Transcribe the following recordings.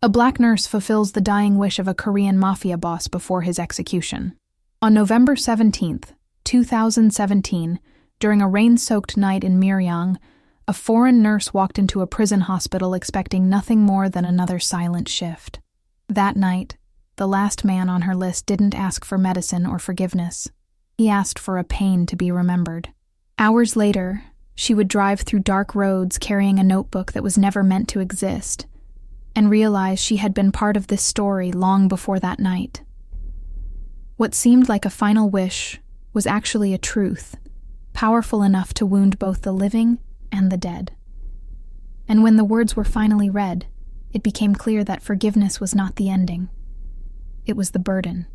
A black nurse fulfills the dying wish of a Korean Mafia boss before his execution. On November 17, 2017, during a rain-soaked night in Myeryong, a foreign nurse walked into a prison hospital expecting nothing more than another silent shift. That night, the last man on her list didn't ask for medicine or forgiveness. He asked for a pain to be remembered. Hours later, she would drive through dark roads carrying a notebook that was never meant to exist, and realize she had been part of this story long before that night. What seemed like a final wish was actually a truth, powerful enough to wound both the living and the dead. And when the words were finally read, it became clear that forgiveness was not the ending. It was the burden.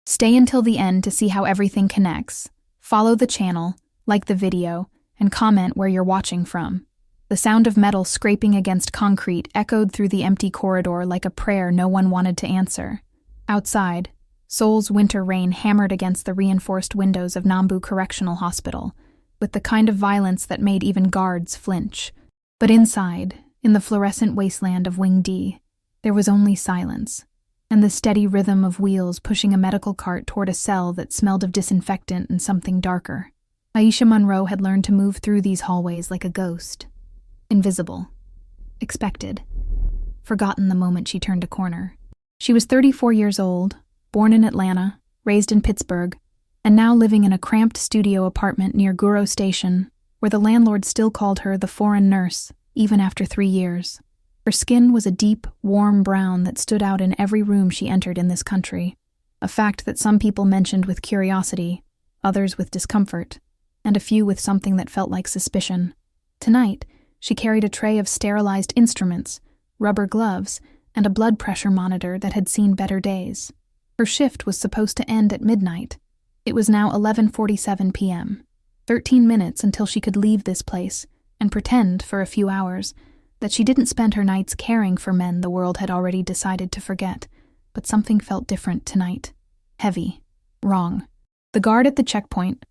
Stay until the end to see how everything connects. Follow the channel, like the video, and comment where you're watching from. The sound of metal scraping against concrete echoed through the empty corridor like a prayer no one wanted to answer. Outside, Seoul's winter rain hammered against the reinforced windows of Nambu Correctional Hospital, with the kind of violence that made even guards flinch. But inside, in the fluorescent wasteland of Wing D, there was only silence, and the steady rhythm of wheels pushing a medical cart toward a cell that smelled of disinfectant and something darker. Aisha Monroe had learned to move through these hallways like a ghost. Invisible. Expected. Forgotten the moment she turned a corner. She was 34 years old, born in Atlanta, raised in Pittsburgh, and now living in a cramped studio apartment near Guro Station, where the landlord still called her the foreign nurse, even after 3 years. Her skin was a deep, warm brown that stood out in every room she entered in this country, a fact that some people mentioned with curiosity, others with discomfort, and a few with something that felt like suspicion. Tonight, she carried a tray of sterilized instruments, rubber gloves, and a blood pressure monitor that had seen better days. Her shift was supposed to end at midnight. It was now 11:47 p.m., 13 minutes until she could leave this place and pretend, for a few hours, that she didn't spend her nights caring for men the world had already decided to forget, but something felt different tonight. Heavy. Wrong. The guard at the checkpoint,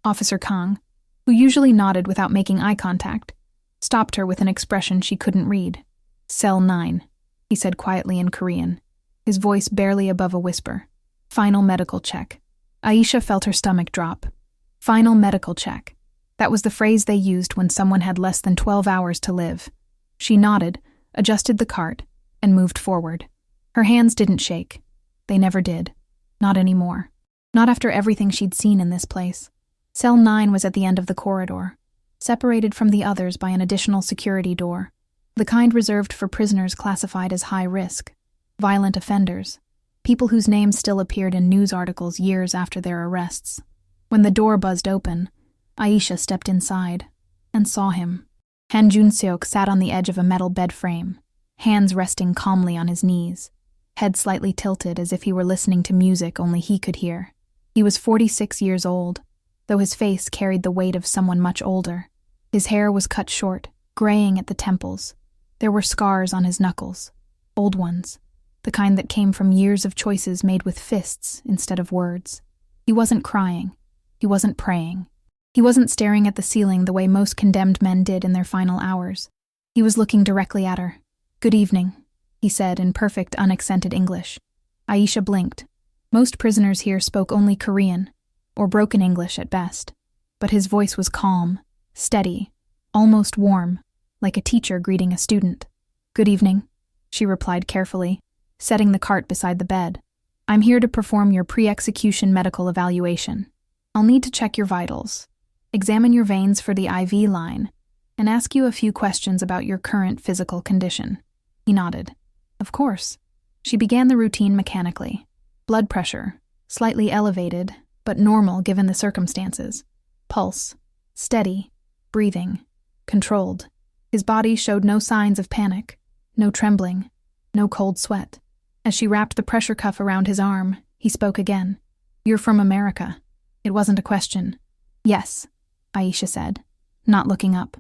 Officer Kang, who usually nodded without making eye contact, stopped her with an expression she couldn't read. "Cell 9, he said quietly in Korean, his voice barely above a whisper. "Final medical check." Aisha felt her stomach drop. Final medical check. That was the phrase they used when someone had less than 12 hours to live. She nodded, adjusted the cart, and moved forward. Her hands didn't shake. They never did. Not anymore. Not after everything she'd seen in this place. Cell 9 was at the end of the corridor, separated from the others by an additional security door, the kind reserved for prisoners classified as high risk, violent offenders, people whose names still appeared in news articles years after their arrests. When the door buzzed open, Aisha stepped inside and saw him. Han Jun-seok sat on the edge of a metal bed frame, hands resting calmly on his knees, head slightly tilted as if he were listening to music only he could hear. He was 46 years old, though his face carried the weight of someone much older. His hair was cut short, graying at the temples. There were scars on his knuckles, old ones, the kind that came from years of choices made with fists instead of words. He wasn't crying. He wasn't praying. He wasn't staring at the ceiling the way most condemned men did in their final hours. He was looking directly at her. "Good evening," he said in perfect, unaccented English. Aisha blinked. Most prisoners here spoke only Korean, or broken English at best, but his voice was calm, steady, almost warm, like a teacher greeting a student. "Good evening," she replied carefully, setting the cart beside the bed. "I'm here to perform your pre-execution medical evaluation. I'll need to check your vitals, examine your veins for the IV line, and ask you a few questions about your current physical condition." He nodded. "Of course." She began the routine mechanically. Blood pressure, slightly elevated, but normal given the circumstances. Pulse, steady, breathing, controlled. His body showed no signs of panic, no trembling, no cold sweat. As she wrapped the pressure cuff around his arm, he spoke again. "You're from America." It wasn't a question. "Yes," Aisha said, not looking up.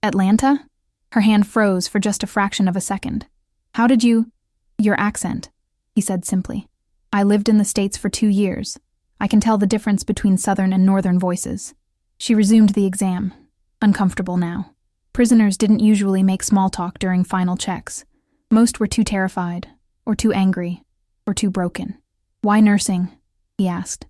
"Atlanta?" Her hand froze for just a fraction of a second. "How did you—" "Your accent," he said simply. "I lived in the States for 2 years. I can tell the difference between Southern and Northern voices." She resumed the exam, uncomfortable now. Prisoners didn't usually make small talk during final checks, Most were too terrified, or too angry, or too broken. "Why nursing?" he asked.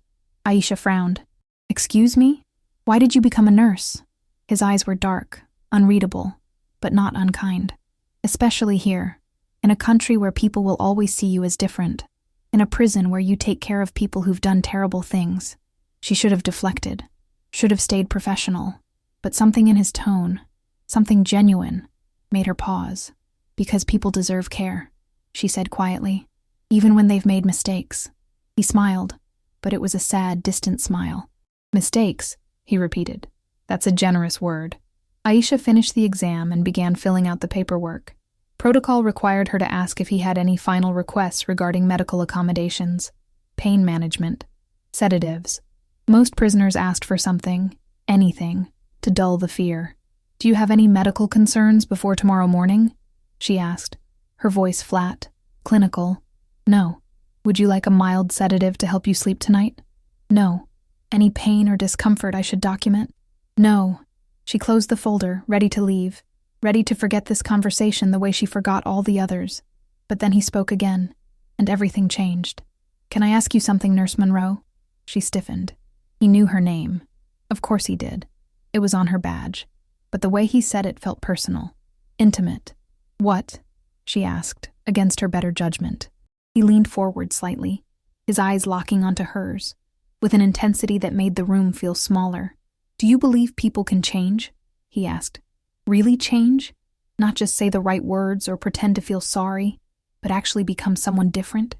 Aisha frowned. "Excuse me? Why did you become a nurse?" His eyes were dark, unreadable, but not unkind. "Especially here, in a country where people will always see you as different. In a prison where you take care of people who've done terrible things." She should have deflected, should have stayed professional, but something in his tone, something genuine, made her pause. "Because people deserve care," she said quietly, "even when they've made mistakes." He smiled, but it was a sad, distant smile. "Mistakes," he repeated. "That's a generous word." Aisha finished the exam and began filling out the paperwork. Protocol required her to ask if he had any final requests regarding medical accommodations, pain management, sedatives. Most prisoners asked for something, anything, to dull the fear. "Do you have any medical concerns before tomorrow morning?" she asked, her voice flat, clinical. "No." "Would you like a mild sedative to help you sleep tonight?" "No." "Any pain or discomfort I should document?" "No." She closed the folder, ready to leave, ready to forget this conversation the way she forgot all the others. But then he spoke again, and everything changed. "Can I ask you something, Nurse Monroe?" She stiffened. He knew her name. Of course he did. It was on her badge. But the way he said it felt personal, intimate. "What?" she asked, against her better judgment. He leaned forward slightly, his eyes locking onto hers, with an intensity that made the room feel smaller. "Do you believe people can change?" he asked. "Really change? Not just say the right words or pretend to feel sorry, but actually become someone different?"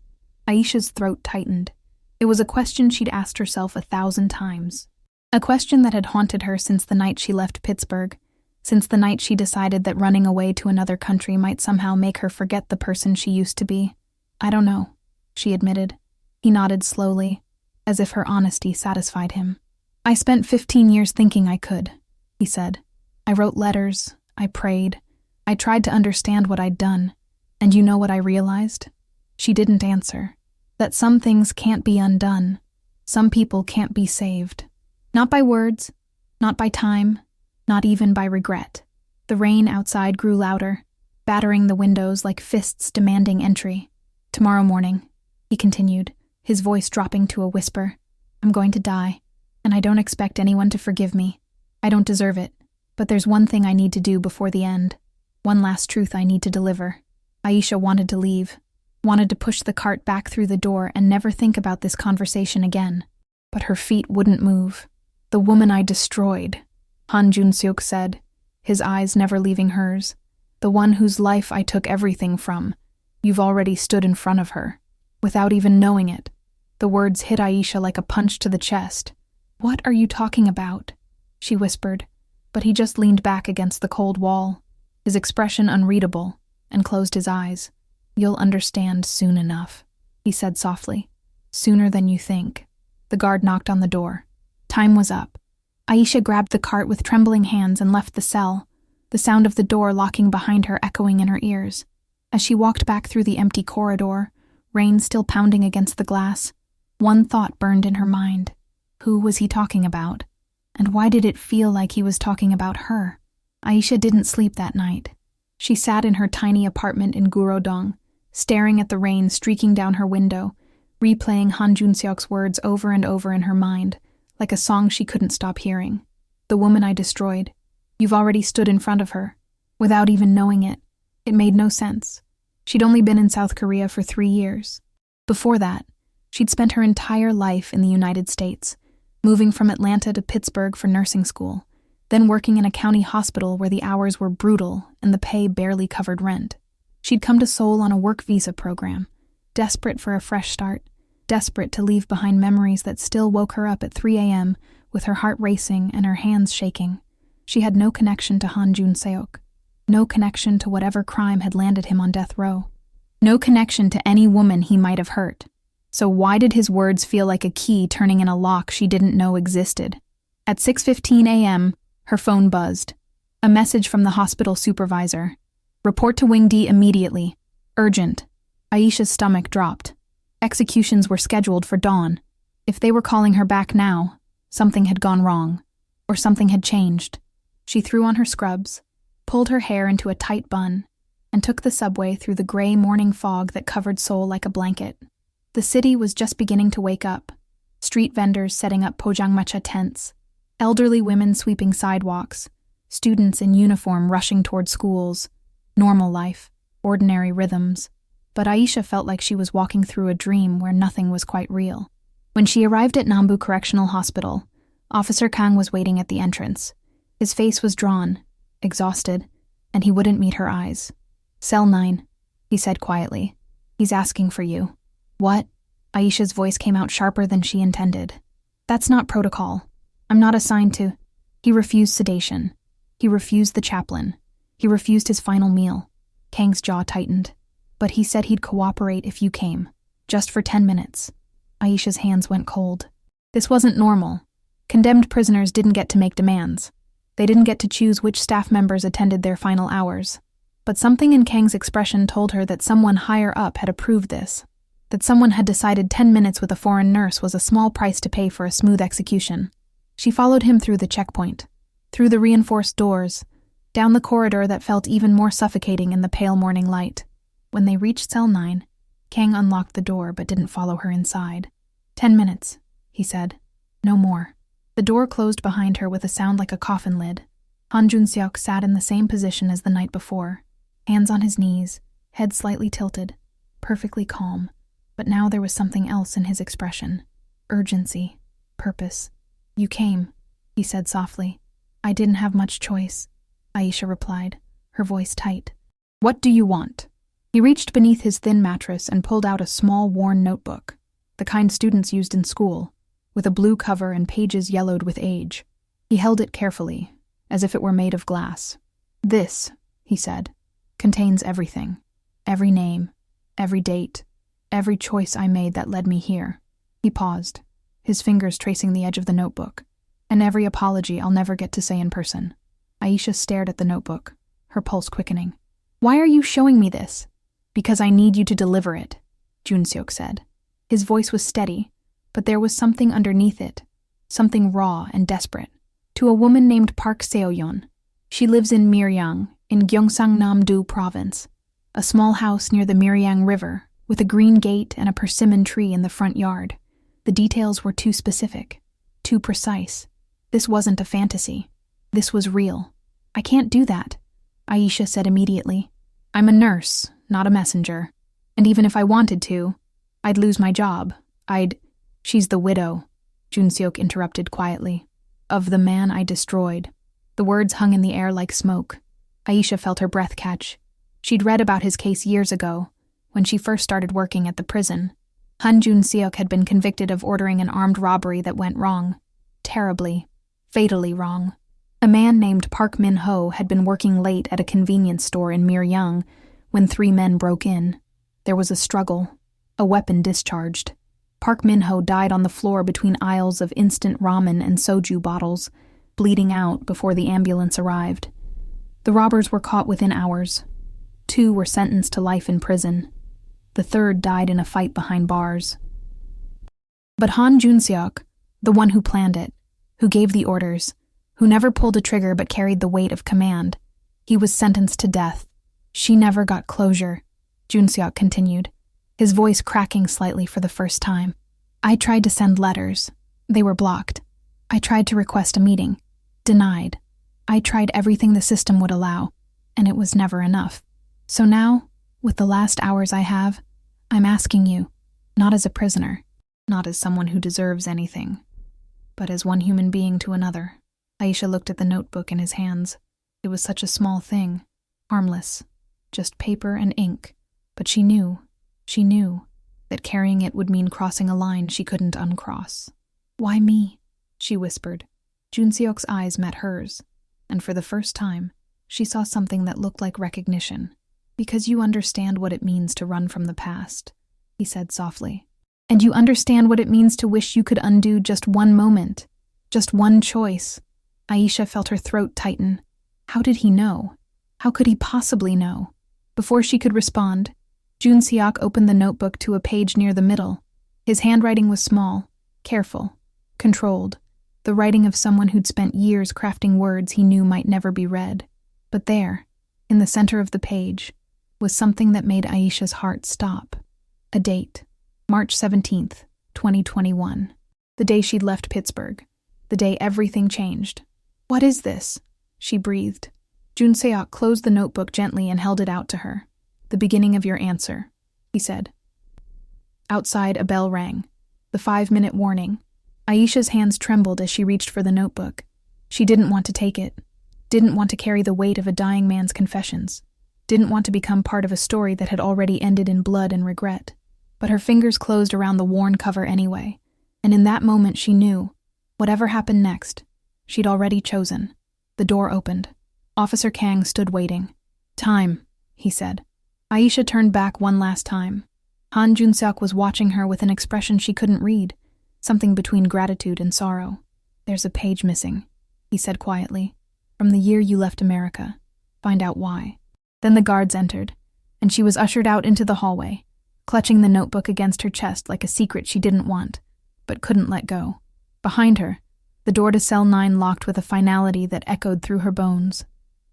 Aisha's throat tightened. It was a question she'd asked herself 1,000 times. A question that had haunted her since the night she left Pittsburgh, since the night she decided that running away to another country might somehow make her forget the person she used to be. "I don't know," she admitted. He nodded slowly, as if her honesty satisfied him. "I spent 15 years thinking I could," he said. "I wrote letters, I prayed, I tried to understand what I'd done. And you know what I realized?" She didn't answer. That some things can't be undone. Some people can't be saved. Not by words, not by time, not even by regret. The rain outside grew louder, battering the windows like fists demanding entry. "Tomorrow morning," he continued, his voice dropping to a whisper, "I'm going to die, and I don't expect anyone to forgive me. I don't deserve it, but there's one thing I need to do before the end. One last truth I need to deliver." Aisha wanted to leave, wanted to push the cart back through the door and never think about this conversation again. But her feet wouldn't move. "The woman I destroyed," Han Jun-seok said, his eyes never leaving hers. "The one whose life I took everything from. You've already stood in front of her, without even knowing it." The words hit Aisha like a punch to the chest. "What are you talking about?" she whispered, but he just leaned back against the cold wall, his expression unreadable, and closed his eyes. "You'll understand soon enough," he said softly. "Sooner than you think." The guard knocked on the door. Time was up. Aisha grabbed the cart with trembling hands and left the cell, the sound of the door locking behind her echoing in her ears. As she walked back through the empty corridor, rain still pounding against the glass, one thought burned in her mind. Who was he talking about? And why did it feel like he was talking about her? Aisha didn't sleep that night. She sat in her tiny apartment in Gurodong, staring at the rain streaking down her window, replaying Han Jun-seok's words over and over in her mind, like a song she couldn't stop hearing. "The woman I destroyed. You've already stood in front of her, without even knowing it." It made no sense. She'd only been in South Korea for 3 years. Before that, she'd spent her entire life in the United States, moving from Atlanta to Pittsburgh for nursing school, then working in a county hospital where the hours were brutal and the pay barely covered rent. She'd come to Seoul on a work visa program, desperate for a fresh start, desperate to leave behind memories that still woke her up at 3 a.m. with her heart racing and her hands shaking. She had no connection to Han Jun-seok, no connection to whatever crime had landed him on death row, no connection to any woman he might have hurt. So why did his words feel like a key turning in a lock she didn't know existed? At 6:15 a.m., her phone buzzed. A message from the hospital supervisor. "Report to Wing D immediately. Urgent." Aisha's stomach dropped. Executions were scheduled for dawn. If they were calling her back now, something had gone wrong, or something had changed. She threw on her scrubs, pulled her hair into a tight bun, and took the subway through the gray morning fog that covered Seoul like a blanket. The city was just beginning to wake up. Street vendors setting up pojangmacha tents, elderly women sweeping sidewalks, students in uniform rushing toward schools. Normal life, ordinary rhythms. But Aisha felt like she was walking through a dream where nothing was quite real. When she arrived at Nambu Correctional Hospital, Officer Kang was waiting at the entrance. His face was drawn, exhausted, and he wouldn't meet her eyes. "Cell 9, he said quietly. "He's asking for you." "What?" Aisha's voice came out sharper than she intended. "That's not protocol. I'm not assigned to—" He refused sedation. He refused the chaplain. He refused his final meal. Kang's jaw tightened. "But he said he'd cooperate if you came. Just for 10 minutes. Aisha's hands went cold. This wasn't normal. Condemned prisoners didn't get to make demands. They didn't get to choose which staff members attended their final hours. But something in Kang's expression told her that someone higher up had approved this. That someone had decided 10 minutes with a foreign nurse was a small price to pay for a smooth execution. She followed him through the checkpoint, through the reinforced doors, down the corridor that felt even more suffocating in the pale morning light. When they reached cell 9, Kang unlocked the door but didn't follow her inside. 10 minutes, he said. No more. The door closed behind her with a sound like a coffin lid. Han Jun-seok sat in the same position as the night before, hands on his knees, head slightly tilted, perfectly calm. But now there was something else in his expression. Urgency. Purpose. "You came," he said softly. "I didn't have much choice," Aisha replied, her voice tight. "What do you want?" He reached beneath his thin mattress and pulled out a small, worn notebook, the kind students used in school, with a blue cover and pages yellowed with age. He held it carefully, as if it were made of glass. "This," he said, "contains everything. Every name, every date, every choice I made that led me here." He paused, his fingers tracing the edge of the notebook. "And every apology I'll never get to say in person." Aisha stared at the notebook, her pulse quickening. "Why are you showing me this?" "Because I need you to deliver it," Jun-seok said. His voice was steady, but there was something underneath it, something raw and desperate. "To a woman named Park Seo-yeon. She lives in Miryang, in Gyeongsang-nam-do province, a small house near the Miryang River, with a green gate and a persimmon tree in the front yard. The details were too specific, too precise. This wasn't a fantasy. This was real. "I can't do that," Aisha said immediately. "I'm a nurse, not a messenger. And even if I wanted to, I'd lose my job. She's the widow," Jun-seok interrupted quietly, "of the man I destroyed." The words hung in the air like smoke. Aisha felt her breath catch. She'd read about his case years ago, when she first started working at the prison. Han Jun-seok had been convicted of ordering an armed robbery that went wrong. Terribly, fatally wrong. A man named Park Min-ho had been working late at a convenience store in Miryang when 3 men broke in. There was a struggle, a weapon discharged. Park Min-ho died on the floor between aisles of instant ramen and soju bottles, bleeding out before the ambulance arrived. The robbers were caught within hours. 2 were sentenced to life in prison. The 3rd died in a fight behind bars. But Han Jun-seok, the one who planned it, who gave the orders, who never pulled a trigger but carried the weight of command, he was sentenced to death. "She never got closure," Jun-seok continued, his voice cracking slightly for the first time. "I tried to send letters. They were blocked. I tried to request a meeting. Denied. I tried everything the system would allow, and it was never enough. So now, with the last hours I have, I'm asking you, not as a prisoner, not as someone who deserves anything, but as one human being to another." Aisha looked at the notebook in his hands. It was such a small thing, harmless, just paper and ink, but she knew that carrying it would mean crossing a line she couldn't uncross. "Why me?" she whispered. Jun-seok's eyes met hers, and for the first time, she saw something that looked like recognition. "Because you understand what it means to run from the past," he said softly. "And you understand what it means to wish you could undo just one moment, just one choice." Aisha felt her throat tighten. How did he know? How could he possibly know? Before she could respond, Jun-seok opened the notebook to a page near the middle. His handwriting was small, careful, controlled, the writing of someone who'd spent years crafting words he knew might never be read. But there, in the center of the page, was something that made Aisha's heart stop. A date. March 17th, 2021. The day she'd left Pittsburgh. The day everything changed. "What is this?" she breathed. Jun Seok closed the notebook gently and held it out to her. "The beginning of your answer," he said. Outside, a bell rang. The 5-minute warning. Aisha's hands trembled as she reached for the notebook. She didn't want to take it. Didn't want to carry the weight of a dying man's confessions. Didn't want to become part of a story that had already ended in blood and regret. But her fingers closed around the worn cover anyway. And in that moment she knew, whatever happened next, she'd already chosen. The door opened. Officer Kang stood waiting. "Time," he said. Aisha turned back one last time. Han Jun-seok was watching her with an expression she couldn't read, something between gratitude and sorrow. "There's a page missing," he said quietly. "From the year you left America. Find out why." Then the guards entered, and she was ushered out into the hallway, clutching the notebook against her chest like a secret she didn't want, but couldn't let go. Behind her, the door to cell 9 locked with a finality that echoed through her bones.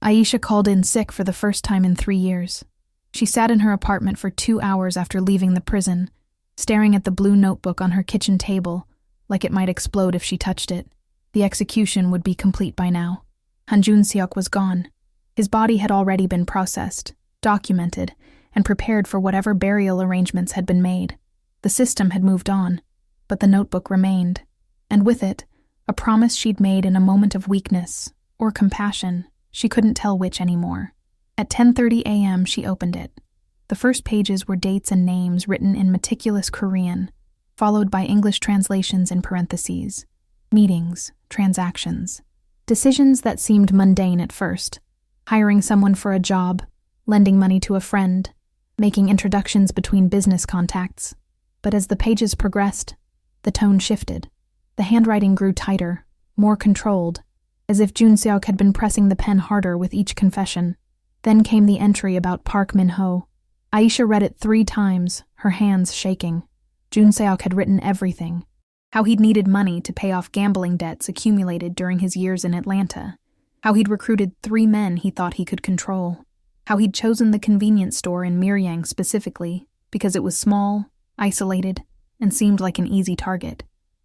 Aisha called in sick for the first time in 3 years. She sat in her apartment for 2 hours after leaving the prison, staring at the blue notebook on her kitchen table, like it might explode if she touched it. The execution would be complete by now. Han Jun-seok was gone. His body had already been processed, documented, and prepared for whatever burial arrangements had been made. The system had moved on, but the notebook remained, and with it, a promise she'd made in a moment of weakness, or compassion, she couldn't tell which anymore. At 10:30 a.m. she opened it. The first pages were dates and names written in meticulous Korean, followed by English translations in parentheses. Meetings, transactions, decisions that seemed mundane at first. Hiring someone for a job, lending money to a friend, making introductions between business contacts. But as the pages progressed, the tone shifted. The handwriting grew tighter, more controlled, as if Jun-seok had been pressing the pen harder with each confession. Then came the entry about Park Min-ho. Aisha read it 3 times, her hands shaking. Jun-seok had written everything. How he'd needed money to pay off gambling debts accumulated during his years in Atlanta. How he'd recruited 3 men he thought he could control. How he'd chosen the convenience store in Miryang specifically because it was small, isolated, and seemed like an easy target.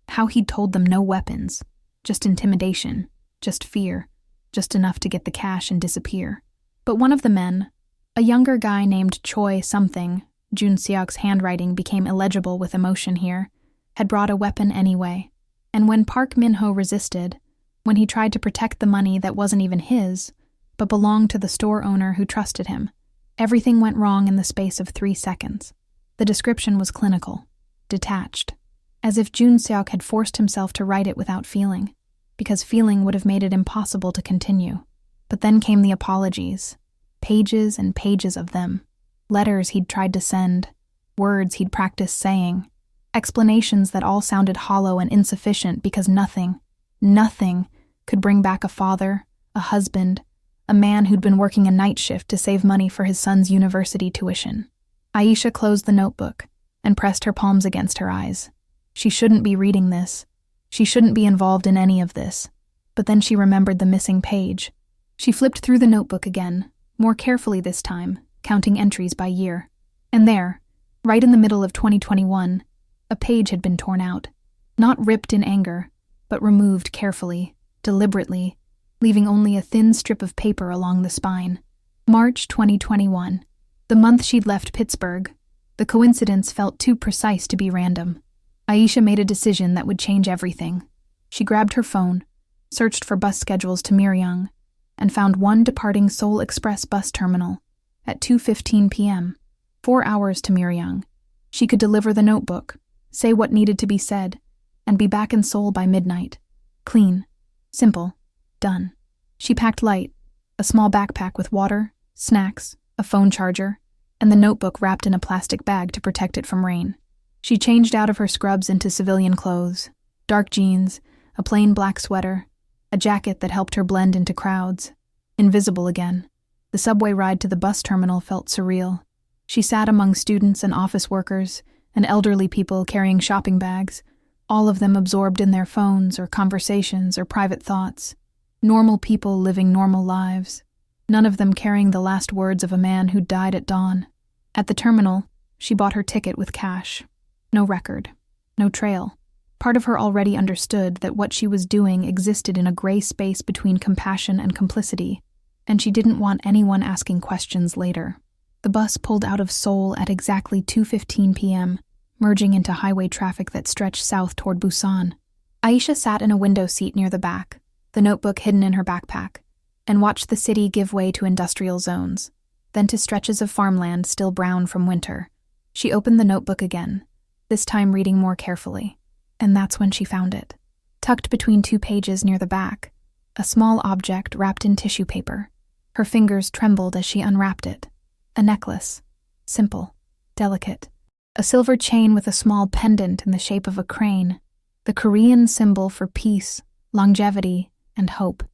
How he'd told them no weapons, just intimidation, just fear, just enough to get the cash and disappear. But one of the men, a younger guy named Choi something, Jun-seok's handwriting became illegible with emotion here, had brought a weapon anyway. And when Park Min-ho resisted, when he tried to protect the money that wasn't even his, but belonged to the store owner who trusted him, everything went wrong in the space of 3 seconds. The description was clinical, detached, as if Jun-seok had forced himself to write it without feeling, because feeling would have made it impossible to continue. But then came the apologies, pages and pages of them, letters he'd tried to send, words he'd practiced saying, explanations that all sounded hollow and insufficient because nothing could bring back a father, a husband, a man who'd been working a night shift to save money for his son's university tuition. Aisha closed the notebook and pressed her palms against her eyes. She shouldn't be reading this. She shouldn't be involved in any of this. But then she remembered the missing page. She flipped through the notebook again, more carefully this time, counting entries by year. And there, right in the middle of 2021, a page had been torn out. Not ripped in anger, but removed carefully, deliberately, leaving only a thin strip of paper along the spine. March 2021. The month she'd left Pittsburgh. The coincidence felt too precise to be random. Aisha made a decision that would change everything. She grabbed her phone, searched for bus schedules to Miryang, and found one departing Seoul Express bus terminal at 2:15 p.m., 4 hours to Miryang. She could deliver the notebook, say what needed to be said, and be back in Seoul by midnight. Clean, simple, done. She packed light, a small backpack with water, snacks, a phone charger, and the notebook wrapped in a plastic bag to protect it from rain. She changed out of her scrubs into civilian clothes, dark jeans, a plain black sweater, a jacket that helped her blend into crowds. Invisible again. The subway ride to the bus terminal felt surreal. She sat among students and office workers and elderly people carrying shopping bags, all of them absorbed in their phones or conversations or private thoughts. Normal people living normal lives. none of them carrying the last words of a man who died at dawn. At the terminal, she bought her ticket with cash. No record. No trail. Part of her already understood that what she was doing existed in a gray space between compassion and complicity, and she didn't want anyone asking questions later. The bus pulled out of Seoul at exactly 2:15 p.m., merging into highway traffic that stretched south toward Busan. Aisha sat in a window seat near the back, the notebook hidden in her backpack, and watched the city give way to industrial zones, then to stretches of farmland still brown from winter. She opened the notebook again, this time reading more carefully, and that's when she found it. Tucked between 2 pages near the back, a small object wrapped in tissue paper. Her fingers trembled as she unwrapped it. A necklace. Simple. Delicate. A silver chain with a small pendant in the shape of a crane. The Korean symbol for peace, longevity, and hope.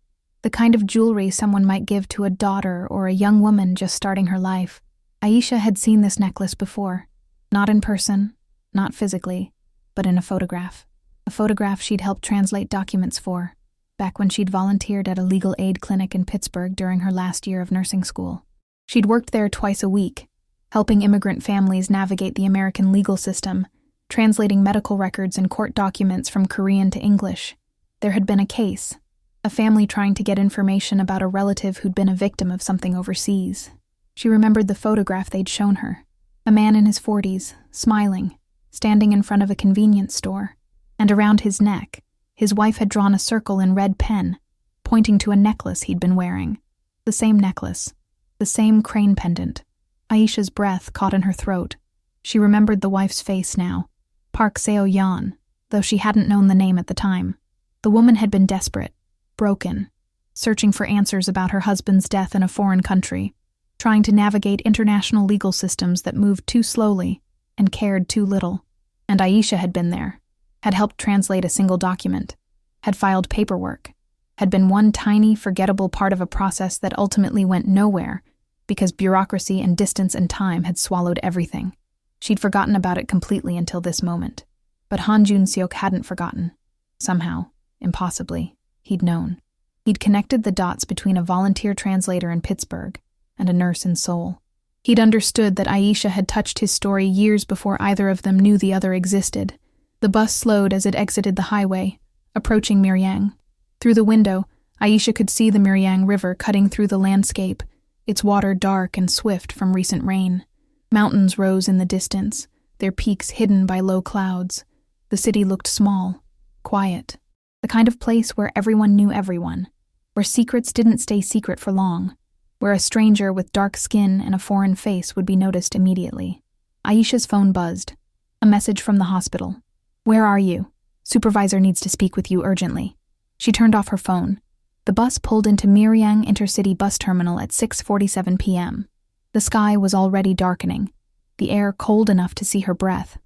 The kind of jewelry someone might give to a daughter or a young woman just starting her life. Aisha had seen this necklace before. Not in person, not physically, but in a photograph. A photograph she'd helped translate documents for, back when she'd volunteered at a legal aid clinic in Pittsburgh during her last year of nursing school. She'd worked there twice a week, helping immigrant families navigate the American legal system, translating medical records and court documents from Korean to English. There had been a case, a family trying to get information about a relative who'd been a victim of something overseas. She remembered the photograph they'd shown her. A man in his 40s, smiling, standing in front of a convenience store, and around his neck, his wife had drawn a circle in red pen, pointing to a necklace he'd been wearing. The same necklace. The same crane pendant. Aisha's breath caught in her throat. She remembered the wife's face now. Park Seo-yeon, though she hadn't known the name at the time. The woman had been desperate, broken, searching for answers about her husband's death in a foreign country, trying to navigate international legal systems that moved too slowly and cared too little. And Aisha had been there, had helped translate a single document, had filed paperwork, had been one tiny, forgettable part of a process that ultimately went nowhere because bureaucracy and distance and time had swallowed everything. She'd forgotten about it completely until this moment. But Han Jun-seok hadn't forgotten. Somehow, impossibly, he'd known. He'd connected the dots between a volunteer translator in Pittsburgh and a nurse in Seoul. He'd understood that Aisha had touched his story years before either of them knew the other existed. The bus slowed as it exited the highway, approaching Miryang. Through the window, Aisha could see the Miryang River cutting through the landscape, its water dark and swift from recent rain. Mountains rose in the distance, their peaks hidden by low clouds. The city looked small, quiet, the kind of place where everyone knew everyone, where secrets didn't stay secret for long, where a stranger with dark skin and a foreign face would be noticed immediately. Aisha's phone buzzed. A message from the hospital. "Where are you? Supervisor needs to speak with you urgently." She turned off her phone. The bus pulled into Miryang Intercity Bus Terminal at 6:47 p.m. The sky was already darkening, the air cold enough to see her breath.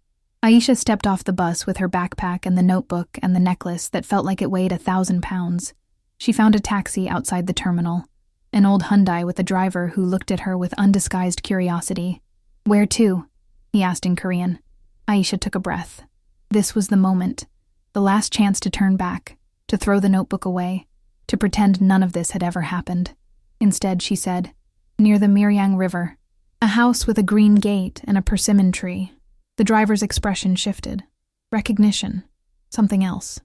Aisha stepped off the bus with her backpack and the notebook and the necklace that felt like it weighed 1,000 pounds. She found a taxi outside the terminal, an old Hyundai with a driver who looked at her with undisguised curiosity. "Where to?" he asked in Korean. Aisha took a breath. This was the moment, the last chance to turn back, to throw the notebook away, to pretend none of this had ever happened. Instead, she said, "Near the Miryang River. A house with a green gate and a persimmon tree." The driver's expression shifted. Recognition. Something else.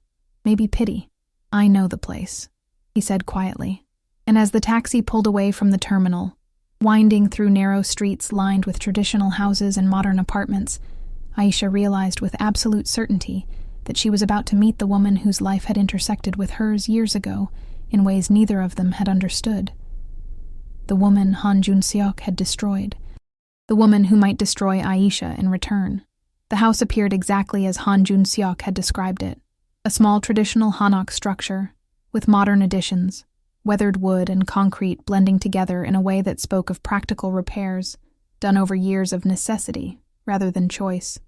Maybe pity. "I know the place," he said quietly. And as the taxi pulled away from the terminal, winding through narrow streets lined with traditional houses and modern apartments, Aisha realized with absolute certainty that she was about to meet the woman whose life had intersected with hers years ago in ways neither of them had understood. The woman Han Jun-seok had destroyed. The woman who might destroy Aisha in return. The house appeared exactly as Han Jun-seok had described it. A small traditional Hanok structure, with modern additions, weathered wood and concrete blending together in a way that spoke of practical repairs, done over years of necessity rather than choice.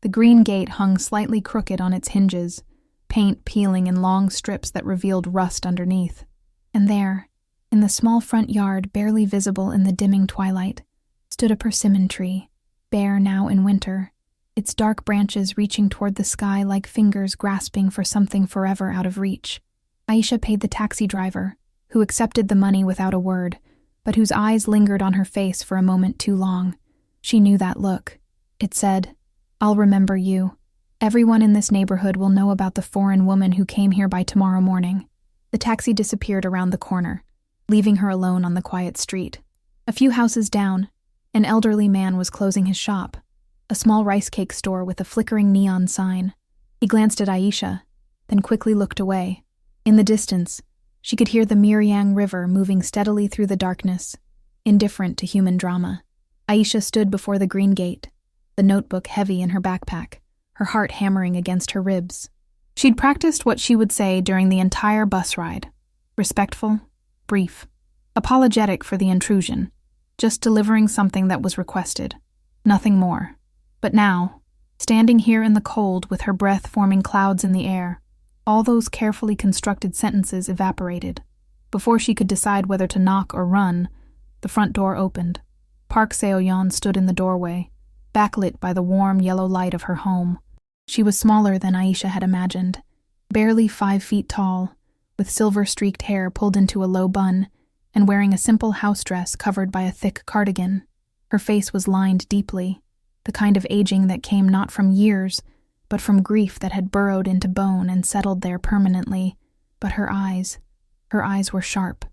The green gate hung slightly crooked on its hinges, paint peeling in long strips that revealed rust underneath. And there, in the small front yard barely visible in the dimming twilight, stood a persimmon tree, bare now in winter, its dark branches reaching toward the sky like fingers grasping for something forever out of reach. Aisha paid the taxi driver, who accepted the money without a word, but whose eyes lingered on her face for a moment too long. She knew that look. It said, "I'll remember you. Everyone in this neighborhood will know about the foreign woman who came here by tomorrow morning." The taxi disappeared around the corner, leaving her alone on the quiet street. A few houses down, an elderly man was closing his shop, a small rice cake store with a flickering neon sign. He glanced at Aisha, then quickly looked away. In the distance, she could hear the Miryang River moving steadily through the darkness, indifferent to human drama. Aisha stood before the green gate, the notebook heavy in her backpack, her heart hammering against her ribs. She'd practiced what she would say during the entire bus ride. Respectful, brief, apologetic for the intrusion, just delivering something that was requested, nothing more. But now, standing here in the cold with her breath forming clouds in the air, all those carefully constructed sentences evaporated. Before she could decide whether to knock or run, the front door opened. Park Seo-yeon stood in the doorway, backlit by the warm yellow light of her home. She was smaller than Aisha had imagined, barely 5 feet tall, with silver-streaked hair pulled into a low bun, and wearing a simple house dress covered by a thick cardigan. Her face was lined deeply, the kind of aging that came not from years, but from grief that had burrowed into bone and settled there permanently. But her eyes were sharp,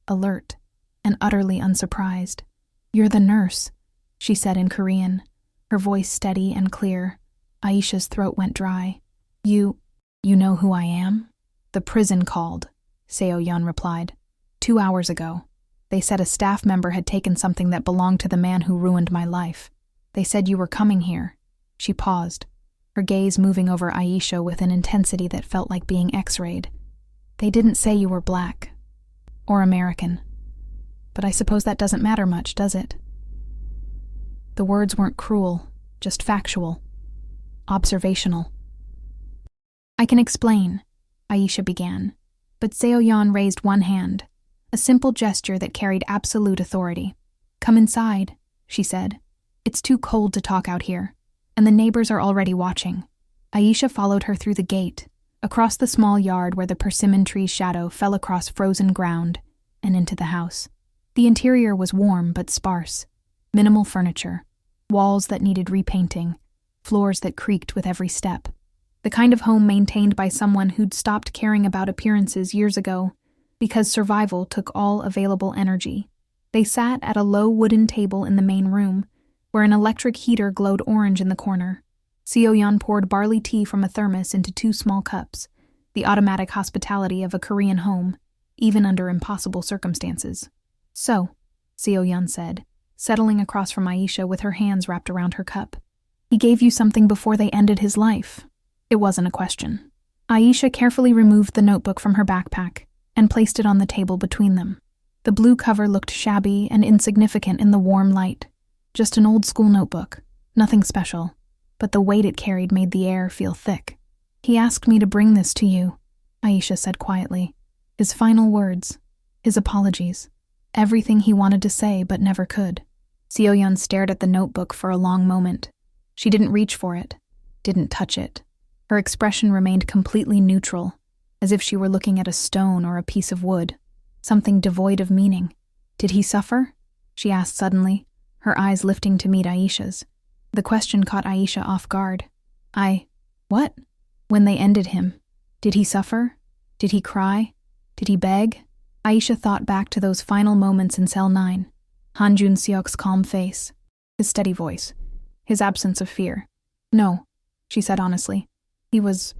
alert, and utterly unsurprised. "You're the nurse," she said in Korean, her voice steady and clear. Aisha's throat went dry. You know who I am?" "The prison called," Seo-yeon replied. 2 hours ago. They said a staff member had taken something that belonged to the man who ruined my life. They said you were coming here." She paused, her gaze moving over Aisha with an intensity that felt like being X-rayed. "They didn't say you were black. Or American. But I suppose that doesn't matter much, does it?" The words weren't cruel, just factual. Observational. "I can explain," Aisha began, but Seo-yeon raised one hand, a simple gesture that carried absolute authority. "Come inside," she said. "It's too cold to talk out here, and the neighbors are already watching." Aisha followed her through the gate, across the small yard where the persimmon tree's shadow fell across frozen ground, and into the house. The interior was warm but sparse. Minimal furniture, walls that needed repainting, floors that creaked with every step. The kind of home maintained by someone who'd stopped caring about appearances years ago because survival took all available energy. They sat at a low wooden table in the main room, where an electric heater glowed orange in the corner. Seo-yeon poured barley tea from a thermos into 2 small cups, the automatic hospitality of a Korean home, even under impossible circumstances. "So," Seo-yeon said, settling across from Aisha with her hands wrapped around her cup. "He gave you something before they ended his life." It wasn't a question. Aisha carefully removed the notebook from her backpack and placed it on the table between them. The blue cover looked shabby and insignificant in the warm light. Just an old-school notebook, nothing special, but the weight it carried made the air feel thick. "He asked me to bring this to you," Aisha said quietly. His final words, his apologies, everything he wanted to say but never could. Seo-yeon stared at the notebook for a long moment. She didn't reach for it, didn't touch it. Her expression remained completely neutral, as if she were looking at a stone or a piece of wood, something devoid of meaning. "Did he suffer?" she asked suddenly, her eyes lifting to meet Aisha's. The question caught Aisha off guard. What? When they ended him, did he suffer? Did he cry? Did he beg? Aisha thought back to those final moments in Cell 9. Han Jun-seok's calm face, his steady voice, his absence of fear. "No," she said honestly. "He was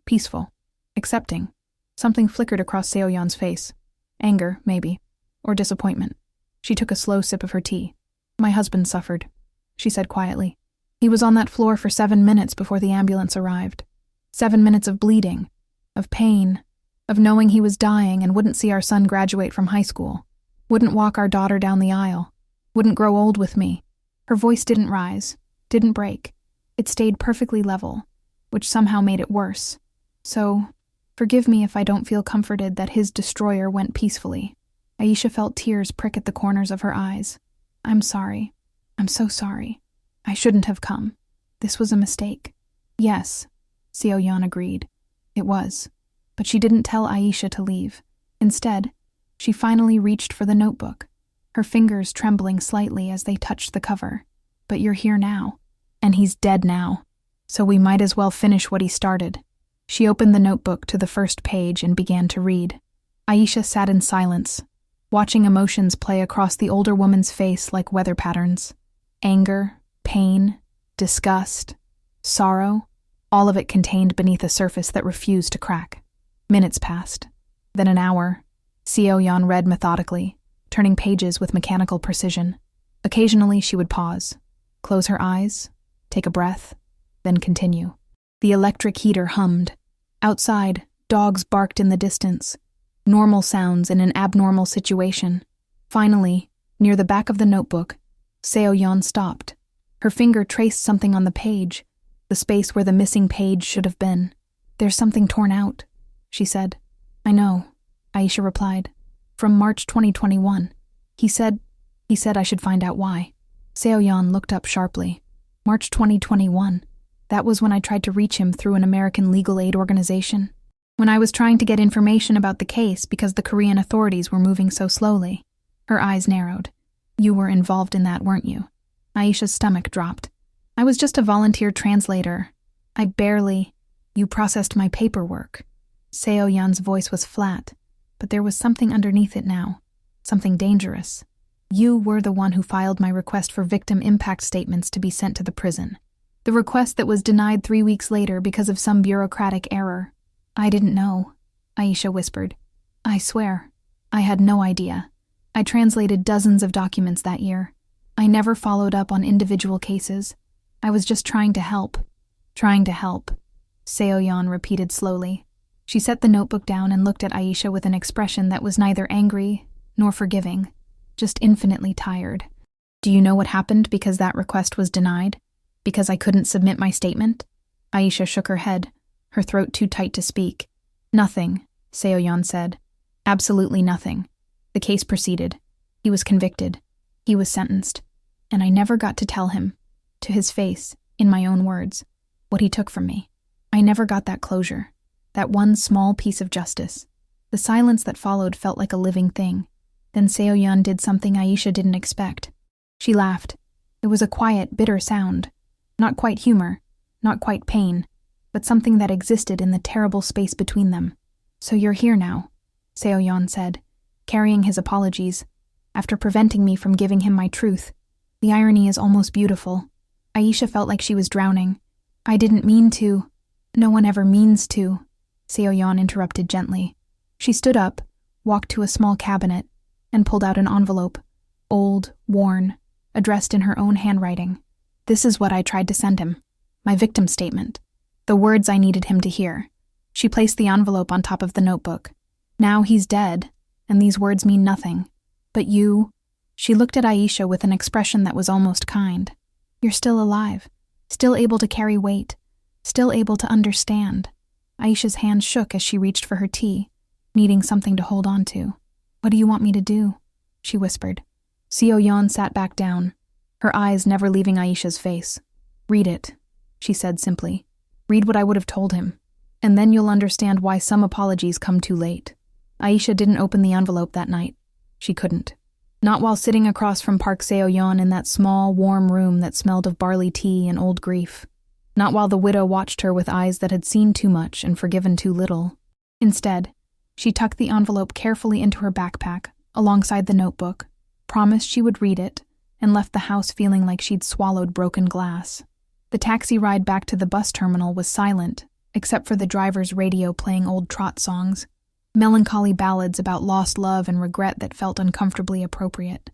peaceful, accepting." Something flickered across Seo-yeon's face. Anger, maybe, or disappointment. She took a slow sip of her tea. "My husband suffered," she said quietly. "He was on that floor for 7 minutes before the ambulance arrived. 7 minutes of bleeding, of pain, of knowing he was dying and wouldn't see our son graduate from high school, wouldn't walk our daughter down the aisle, wouldn't grow old with me." Her voice didn't rise, didn't break. It stayed perfectly level, which somehow made it worse. "So, forgive me if I don't feel comforted that his destroyer went peacefully." Aisha felt tears prick at the corners of her eyes. "I'm sorry. I'm so sorry. I shouldn't have come. This was a mistake." "Yes," Seo-yeon agreed. "It was." But she didn't tell Aisha to leave. Instead, she finally reached for the notebook. her fingers trembling slightly as they touched the cover. "But you're here now. And he's dead now. So we might as well finish what he started." She opened the notebook to the first page and began to read. Aisha sat in silence, watching emotions play across the older woman's face like weather patterns. Anger, pain, disgust, sorrow, all of it contained beneath a surface that refused to crack. Minutes passed. Then an hour. Seo-yeon read methodically, turning pages with mechanical precision. Occasionally she would pause, close her eyes, take a breath, then continue. The electric heater hummed. Outside, dogs barked in the distance. Normal sounds in an abnormal situation. Finally, near the back of the notebook, Seo-yeon stopped. Her finger traced something on the page, the space where the missing page should have been. "There's something torn out," she said. "I know," Aisha replied. "From March 2021. He said I should find out why." Seo-yeon looked up sharply. "March 2021. That was when I tried to reach him through an American legal aid organization. When I was trying to get information about the case because the Korean authorities were moving so slowly." Her eyes narrowed. "You were involved in that, weren't you?" Aisha's stomach dropped. "I was just a volunteer translator. You processed my paperwork." Seo-yeon's voice was flat, but there was something underneath it now. Something dangerous. "You were the one who filed my request for victim impact statements to be sent to the prison. The request that was denied 3 weeks later because of some bureaucratic error." "I didn't know," Aisha whispered. "I swear, I had no idea. I translated dozens of documents that year. I never followed up on individual cases. I was just trying to help." "Trying to help," Seo-yeon repeated slowly. She set the notebook down and looked at Aisha with an expression that was neither angry nor forgiving, just infinitely tired. "Do you know what happened because that request was denied? Because I couldn't submit my statement?" Aisha shook her head, her throat too tight to speak. "Nothing," Seo-yeon said. "Absolutely nothing. The case proceeded. He was convicted. He was sentenced. And I never got to tell him, to his face, in my own words, what he took from me. I never got that closure, that one small piece of justice. The silence that followed felt like a living thing. Then Seo-yeon did something Aisha didn't expect. She laughed. It was a quiet, bitter sound. Not quite humor, not quite pain, but something that existed in the terrible space between them. "So you're here now," Seo-yeon said, carrying his apologies, after preventing me from giving him my truth. The irony is almost beautiful. Aisha felt like she was drowning. "I didn't mean to." "No one ever means to," Seo-yeon interrupted gently. She stood up, walked to a small cabinet, and pulled out an envelope, old, worn, addressed in her own handwriting. "This is what I tried to send him. My victim statement. The words I needed him to hear." She placed the envelope on top of the notebook. "Now he's dead, and these words mean nothing. But you..." She looked at Aisha with an expression that was almost kind. "You're still alive, still able to carry weight, still able to understand." Aisha's hand shook as she reached for her tea, needing something to hold on to. "What do you want me to do?" she whispered. Seo-yeon sat back down, her eyes never leaving Aisha's face. "Read it," she said simply. "Read what I would have told him, and then you'll understand why some apologies come too late." Aisha didn't open the envelope that night. She couldn't. Not while sitting across from Park Seo-yeon in that small, warm room that smelled of barley tea and old grief. Not while the widow watched her with eyes that had seen too much and forgiven too little. Instead, she tucked the envelope carefully into her backpack, alongside the notebook, promised she would read it, and left the house feeling like she'd swallowed broken glass. The taxi ride back to the bus terminal was silent, except for the driver's radio playing old trot songs, melancholy ballads about lost love and regret that felt uncomfortably appropriate.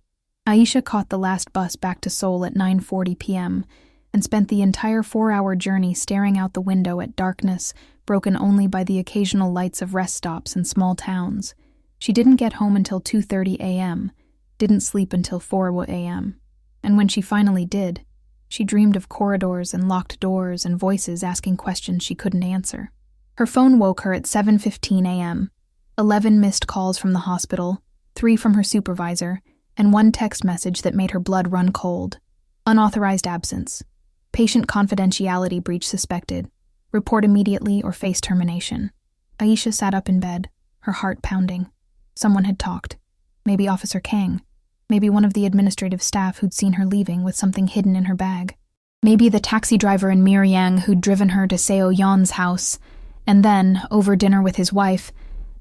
Aisha caught the last bus back to Seoul at 9:40 p.m. and spent the entire 4-hour journey staring out the window at darkness broken only by the occasional lights of rest stops in small towns. She didn't get home until 2:30 a.m., didn't sleep until 4 a.m., and when she finally did, she dreamed of corridors and locked doors and voices asking questions she couldn't answer. Her phone woke her at 7:15 a.m., 11 missed calls from the hospital, 3 from her supervisor, and 1 text message that made her blood run cold. Unauthorized absence. Patient confidentiality breach suspected. Report immediately or face termination. Aisha sat up in bed, her heart pounding. Someone had talked. Maybe Officer Kang. Maybe one of the administrative staff who'd seen her leaving with something hidden in her bag. Maybe the taxi driver in Miryang who'd driven her to Seo Yeon's house, and then, over dinner with his wife,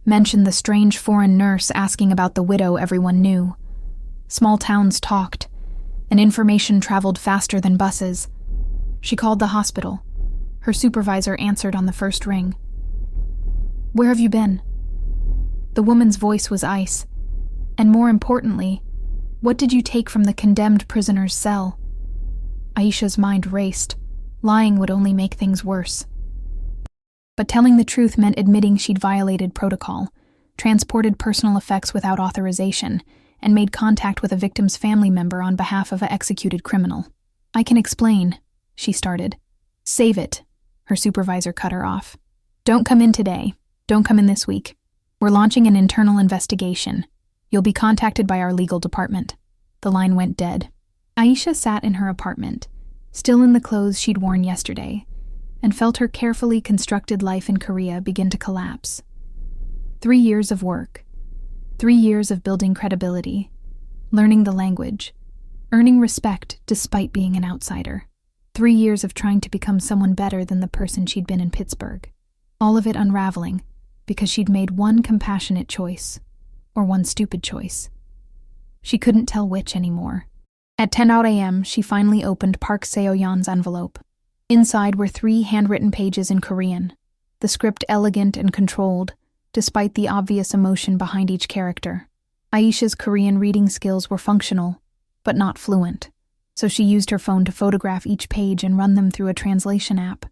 mentioned the strange foreign nurse asking about the widow everyone knew. Small towns talked, and information traveled faster than buses. She called the hospital. Her supervisor answered on the first ring. "Where have you been?" The woman's voice was ice. And more importantly, what did you take from the condemned prisoner's cell? Aisha's mind raced. Lying would only make things worse. But telling the truth meant admitting she'd violated protocol, transported personal effects without authorization, and made contact with a victim's family member on behalf of an executed criminal. "I can explain," she started. "Save it," her supervisor cut her off. "Don't come in today. Don't come in this week. We're launching an internal investigation. You'll be contacted by our legal department." The line went dead. Aisha sat in her apartment, still in the clothes she'd worn yesterday, and felt her carefully constructed life in Korea begin to collapse. 3 years of work. 3 years of building credibility, learning the language, earning respect despite being an outsider. 3 years of trying to become someone better than the person she'd been in Pittsburgh. All of it unraveling because she'd made one compassionate choice, or one stupid choice. She couldn't tell which anymore. At 10 a.m., she finally opened Park Seo-yeon's envelope. Inside were 3 handwritten pages in Korean, the script elegant and controlled, despite the obvious emotion behind each character. Aisha's Korean reading skills were functional, but not fluent, so she used her phone to photograph each page and run them through a translation app,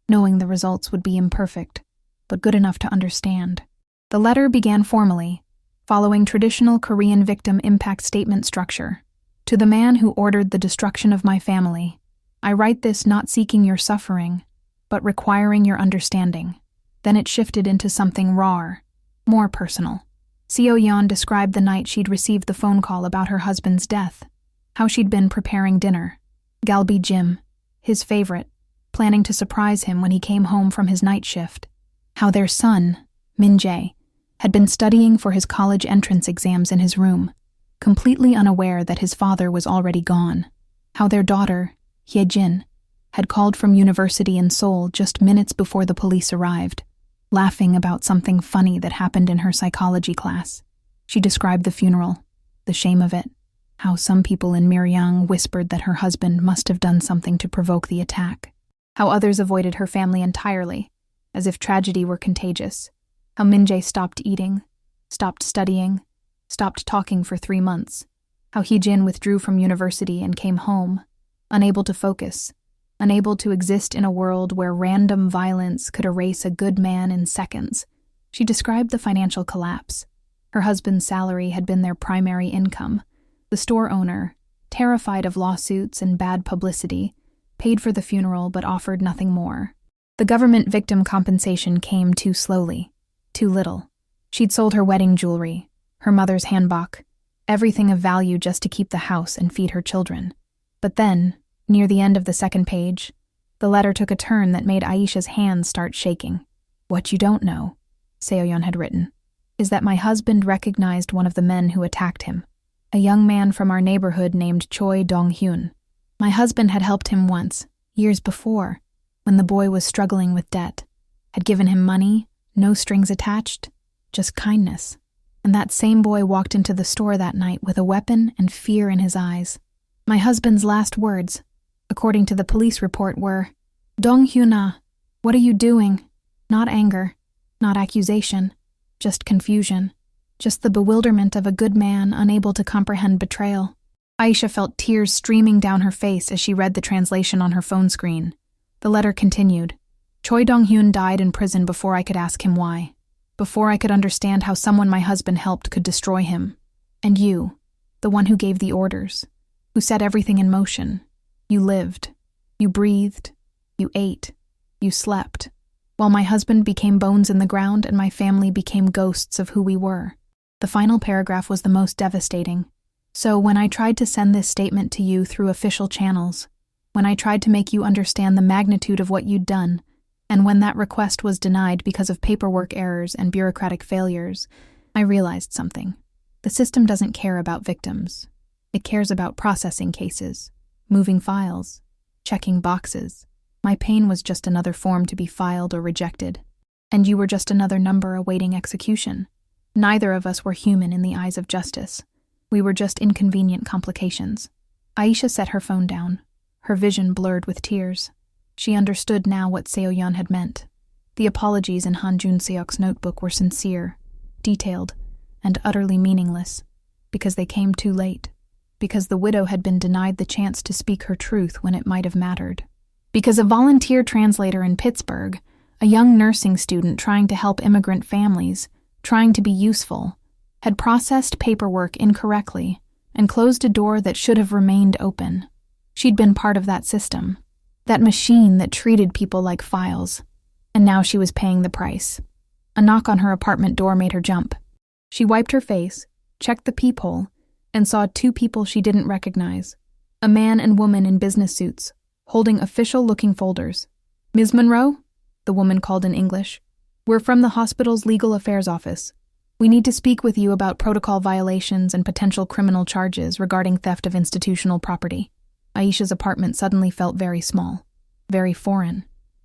knowing the results would be imperfect, but good enough to understand. The letter began formally, following traditional Korean victim impact statement structure. "To the man who ordered the destruction of my family, I write this not seeking your suffering, but requiring your understanding." Then it shifted into something rawer, more personal. Seo-yeon described the night she'd received the phone call about her husband's death, how she'd been preparing dinner, galbi jjim, his favorite, planning to surprise him when he came home from his night shift, how their son, Min-jae, had been studying for his college entrance exams in his room, completely unaware that his father was already gone, how their daughter, Hye-jin, had called from university in Seoul just minutes before the police arrived, laughing about something funny that happened in her psychology class. She described the funeral, the shame of it, how some people in Miryang whispered that her husband must have done something to provoke the attack, how others avoided her family entirely, as if tragedy were contagious, how Min-jae stopped eating, stopped studying, stopped talking for 3 months, how Hye-jin withdrew from university and came home, unable to focus, unable to exist in a world where random violence could erase a good man in seconds. She described the financial collapse. Her husband's salary had been their primary income. The store owner, terrified of lawsuits and bad publicity, paid for the funeral but offered nothing more. The government victim compensation came too slowly, too little. She'd sold her wedding jewelry, her mother's handbag, everything of value just to keep the house and feed her children. But then, near the end of the second page, the letter took a turn that made Aisha's hands start shaking. "What you don't know," Seo-yeon had written, "is that my husband recognized one of the men who attacked him, a young man from our neighborhood named Choi Dong-hyun. My husband had helped him once, years before, when the boy was struggling with debt, had given him money, no strings attached, just kindness. And that same boy walked into the store that night with a weapon and fear in his eyes. My husband's last words, according to the police report, were, 'Dong-hyuna, what are you doing?' Not anger, not accusation, just confusion, just the bewilderment of a good man unable to comprehend betrayal." Aisha felt tears streaming down her face as she read the translation on her phone screen. The letter continued, "Choi Dong-hyun died in prison before I could ask him why, before I could understand how someone my husband helped could destroy him. And you, the one who gave the orders, who set everything in motion, you lived, you breathed, you ate, you slept, while my husband became bones in the ground and my family became ghosts of who we were." The final paragraph was the most devastating. "So when I tried to send this statement to you through official channels, when I tried to make you understand the magnitude of what you'd done, and when that request was denied because of paperwork errors and bureaucratic failures, I realized something. The system doesn't care about victims. It cares about processing cases, moving files, checking boxes. My pain was just another form to be filed or rejected. And you were just another number awaiting execution. Neither of us were human in the eyes of justice. We were just inconvenient complications. Aisha set her phone down, her vision blurred with tears. She understood now what Seo-yeon had meant. The apologies in Han Jun-seok's notebook were sincere, detailed, and utterly meaningless, because they came too late, because the widow had been denied the chance to speak her truth when it might have mattered, because a volunteer translator in Pittsburgh, a young nursing student trying to help immigrant families, trying to be useful, had processed paperwork incorrectly and closed a door that should have remained open. She'd been part of that system, that machine that treated people like files, and now she was paying the price. A knock on her apartment door made her jump. She wiped her face, checked the peephole, and saw two people she didn't recognize, a man and woman in business suits, holding official-looking folders. "Ms. Monroe?" the woman called in English. "We're from the hospital's legal affairs office. We need to speak with you about protocol violations and potential criminal charges regarding theft of institutional property." Aisha's apartment suddenly felt very small, very foreign,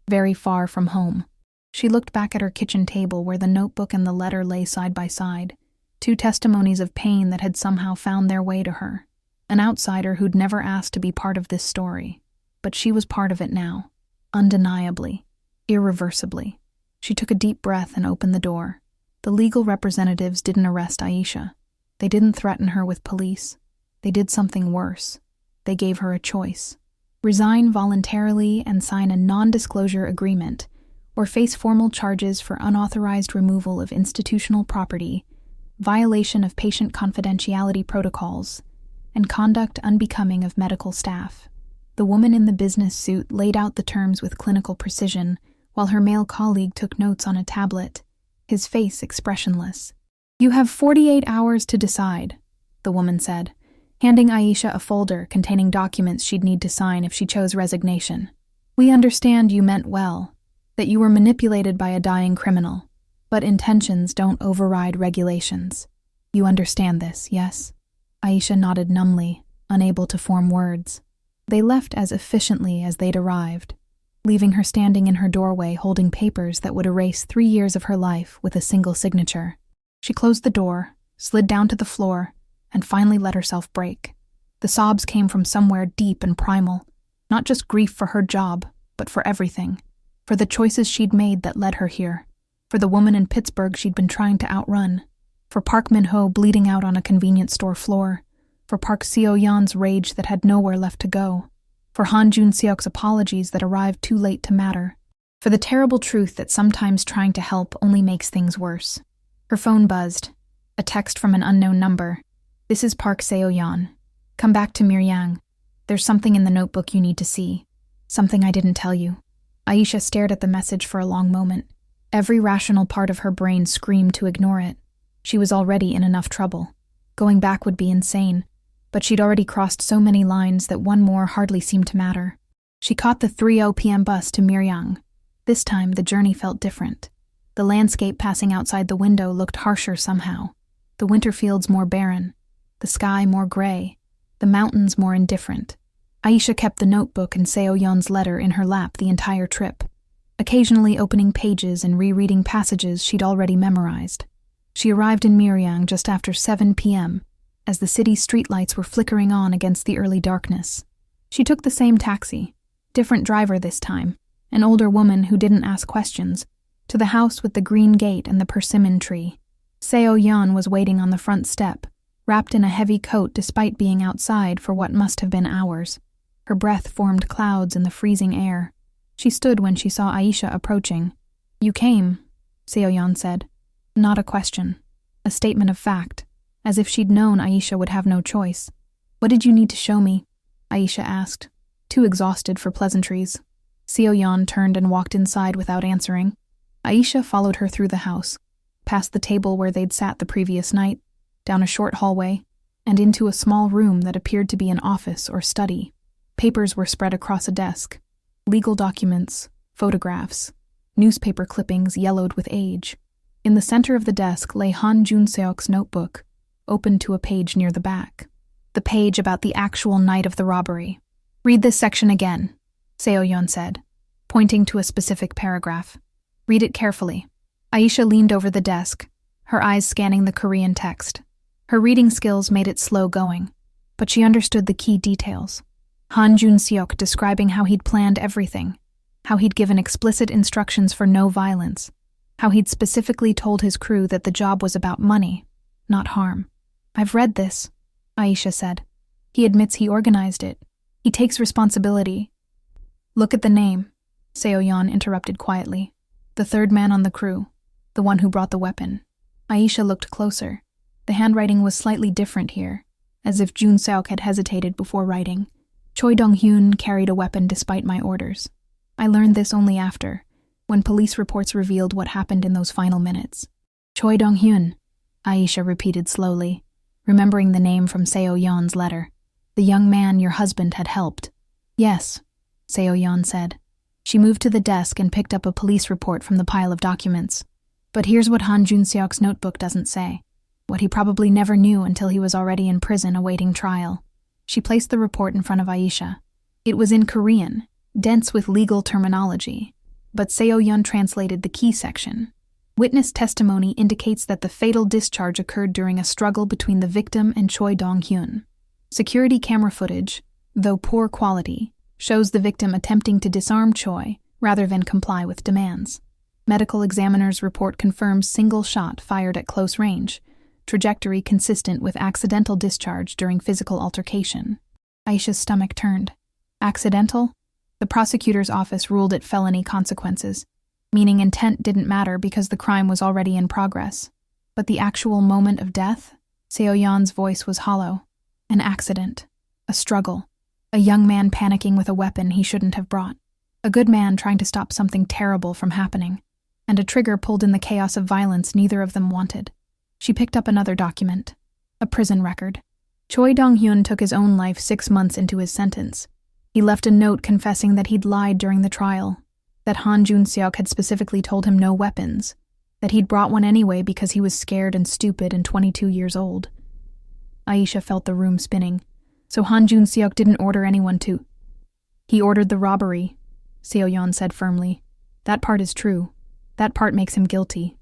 very far from home. She looked back at her kitchen table where the notebook and the letter lay side by side, two testimonies of pain that had somehow found their way to her, an outsider who'd never asked to be part of this story. But she was part of it now, undeniably, irreversibly. She took a deep breath and opened the door. The legal representatives didn't arrest Aisha. They didn't threaten her with police. They did something worse. They gave her a choice. Resign voluntarily and sign a non-disclosure agreement, or face formal charges for unauthorized removal of institutional property, violation of patient confidentiality protocols, and conduct unbecoming of medical staff. The woman in the business suit laid out the terms with clinical precision, while her male colleague took notes on a tablet, his face expressionless. "You have 48 hours to decide," the woman said, handing Aisha a folder containing documents she'd need to sign if she chose resignation. "We understand you meant well, that you were manipulated by a dying criminal, but intentions don't override regulations. You understand this, yes?" Aisha nodded numbly, unable to form words. They left as efficiently as they'd arrived, leaving her standing in her doorway holding papers that would erase 3 years of her life with a single signature. She closed the door, slid down to the floor, and finally let herself break. The sobs came from somewhere deep and primal, not just grief for her job, but for everything, for the choices she'd made that led her here, for the woman in Pittsburgh she'd been trying to outrun, for Park Min-ho bleeding out on a convenience store floor, for Park Seo-yeon's rage that had nowhere left to go, for Han Jun-seok's apologies that arrived too late to matter, for the terrible truth that sometimes trying to help only makes things worse. Her phone buzzed, a text from an unknown number. "This is Park Seo-yeon. Come back to Miryang. There's something in the notebook you need to see. Something I didn't tell you." Aisha stared at the message for a long moment. Every rational part of her brain screamed to ignore it. She was already in enough trouble. Going back would be insane, but she'd already crossed so many lines that one more hardly seemed to matter. She caught the 3:00 p.m. bus to Miryang. This time, the journey felt different. The landscape passing outside the window looked harsher somehow. The winter fields more barren, the sky more gray, the mountains more indifferent. Aisha kept the notebook and Seo-yeon's letter in her lap the entire trip, occasionally opening pages and rereading passages she'd already memorized. She arrived in Miryang just after 7 p.m., as the city's streetlights were flickering on against the early darkness. She took the same taxi, different driver this time, an older woman who didn't ask questions, to the house with the green gate and the persimmon tree. Seo-yeon was waiting on the front step, wrapped in a heavy coat despite being outside for what must have been hours. Her breath formed clouds in the freezing air. She stood when she saw Aisha approaching. "You came," Seo-yeon said. Not a question, a statement of fact, as if she'd known Aisha would have no choice. "What did you need to show me?" Aisha asked, too exhausted for pleasantries. Seo-yeon turned and walked inside without answering. Aisha followed her through the house, past the table where they'd sat the previous night, down a short hallway, and into a small room that appeared to be an office or study. Papers were spread across a desk, legal documents, photographs, newspaper clippings yellowed with age. In the center of the desk lay Han Jun-seok's notebook, open to a page near the back. the page about the actual night of the robbery. "Read this section again," Seo-yeon said, pointing to a specific paragraph. "Read it carefully." Aisha leaned over the desk, her eyes scanning the Korean text. Her reading skills made it slow going, but she understood the key details. Han Jun-seok describing how he'd planned everything, how he'd given explicit instructions for no violence, how he'd specifically told his crew that the job was about money, not harm. "I've read this," Aisha said. "He admits he organized it. He takes responsibility." "Look at the name," Seo-yeon interrupted quietly. "The third man on the crew, the one who brought the weapon." Aisha looked closer. The handwriting was slightly different here, as if Jun-seok had hesitated before writing. "Choi Dong-hyun carried a weapon despite my orders. I learned this only after, when police reports revealed what happened in those final minutes." "Choi Dong-hyun," Aisha repeated slowly, remembering the name from Seo-yeon's letter. "The young man your husband had helped." "Yes," Seo-yeon said. She moved to the desk and picked up a police report from the pile of documents. "But here's what Han Jun-seok's notebook doesn't say, what he probably never knew until he was already in prison awaiting trial." She placed the report in front of Aisha. It was in Korean, dense with legal terminology, but Seo-yeon translated the key section. Witness testimony indicates that the fatal discharge occurred during a struggle between the victim and Choi Dong-hyun. Security camera footage, though poor quality, shows the victim attempting to disarm Choi rather than comply with demands. Medical examiner's report confirms single shot fired at close range, trajectory consistent with accidental discharge during physical altercation. Aisha's stomach turned. Accidental? The prosecutor's office ruled it felony consequences, meaning intent didn't matter because the crime was already in progress. But the actual moment of death? Seo-yeon's voice was hollow. An accident. A struggle. A young man panicking with a weapon he shouldn't have brought. A good man trying to stop something terrible from happening. And a trigger pulled in the chaos of violence neither of them wanted. She picked up another document. A prison record. Choi Dong-hyun took his own life 6 months into his sentence. He left a note confessing that he'd lied during the trial, that Han Jun-seok had specifically told him no weapons, that he'd brought one anyway because he was scared and stupid and 22 years old. Aisha felt the room spinning. So Han Jun-seok didn't order anyone to. "He ordered the robbery," Seo-yeon said firmly. "That part is true. That part makes him guilty.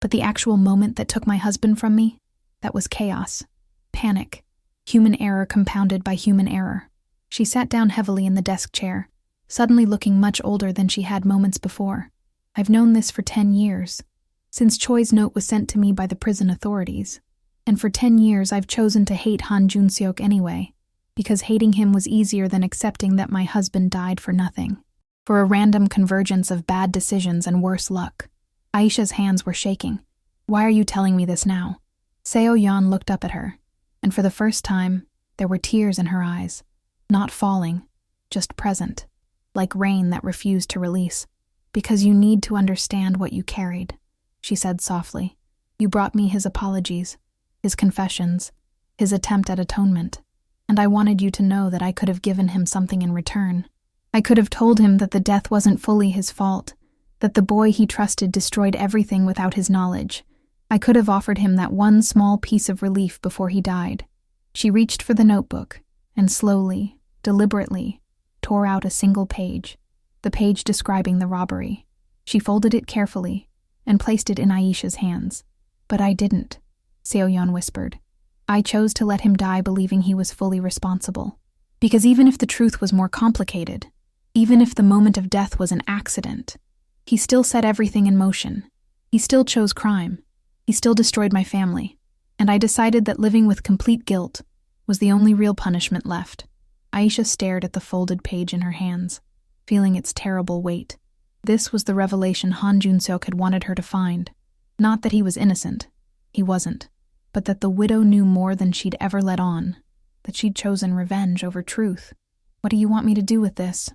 But the actual moment that took my husband from me, that was chaos. Panic. Human error compounded by human error." She sat down heavily in the desk chair, suddenly looking much older than she had moments before. "I've known this for 10 years, since Choi's note was sent to me by the prison authorities. And for 10 years I've chosen to hate Han Jun-seok anyway, because hating him was easier than accepting that my husband died for nothing. For a random convergence of bad decisions and worse luck." Aisha's hands were shaking. "Why are you telling me this now?" Seo-yeon looked up at her, and for the first time, there were tears in her eyes. Not falling, just present, like rain that refused to release. "Because you need to understand what you carried," she said softly. "You brought me his apologies, his confessions, his attempt at atonement, and I wanted you to know that I could have given him something in return. I could have told him that the death wasn't fully his fault, that the boy he trusted destroyed everything without his knowledge. I could have offered him that one small piece of relief before he died." She reached for the notebook and slowly, deliberately, tore out a single page, the page describing the robbery. She folded it carefully and placed it in Aisha's hands. "But I didn't," Seo-yeon whispered. "I chose to let him die believing he was fully responsible. Because even if the truth was more complicated, even if the moment of death was an accident, he still set everything in motion. He still chose crime. He still destroyed my family. And I decided that living with complete guilt was the only real punishment left." Aisha stared at the folded page in her hands, feeling its terrible weight. This was the revelation Han Jun-seok had wanted her to find. Not that he was innocent. He wasn't. But that the widow knew more than she'd ever let on. That she'd chosen revenge over truth. "What do you want me to do with this?"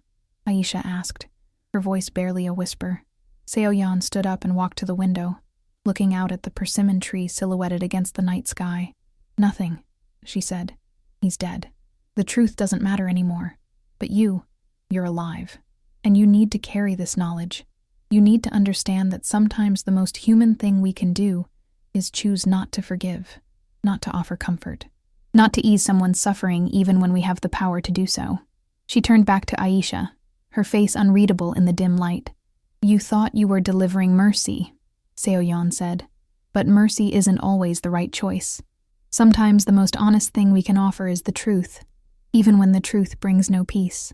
Aisha asked, her voice barely a whisper. Seo-yeon stood up and walked to the window, looking out at the persimmon tree silhouetted against the night sky. "Nothing," she said. "He's dead. The truth doesn't matter anymore. But you're alive. And you need to carry this knowledge. You need to understand that sometimes the most human thing we can do is choose not to forgive, not to offer comfort. not to ease someone's suffering even when we have the power to do so. She turned back to Aisha, her face unreadable in the dim light. You thought you were delivering mercy, Seoyeon said. But mercy isn't always the right choice. Sometimes the most honest thing we can offer is the truth, even when the truth brings no peace.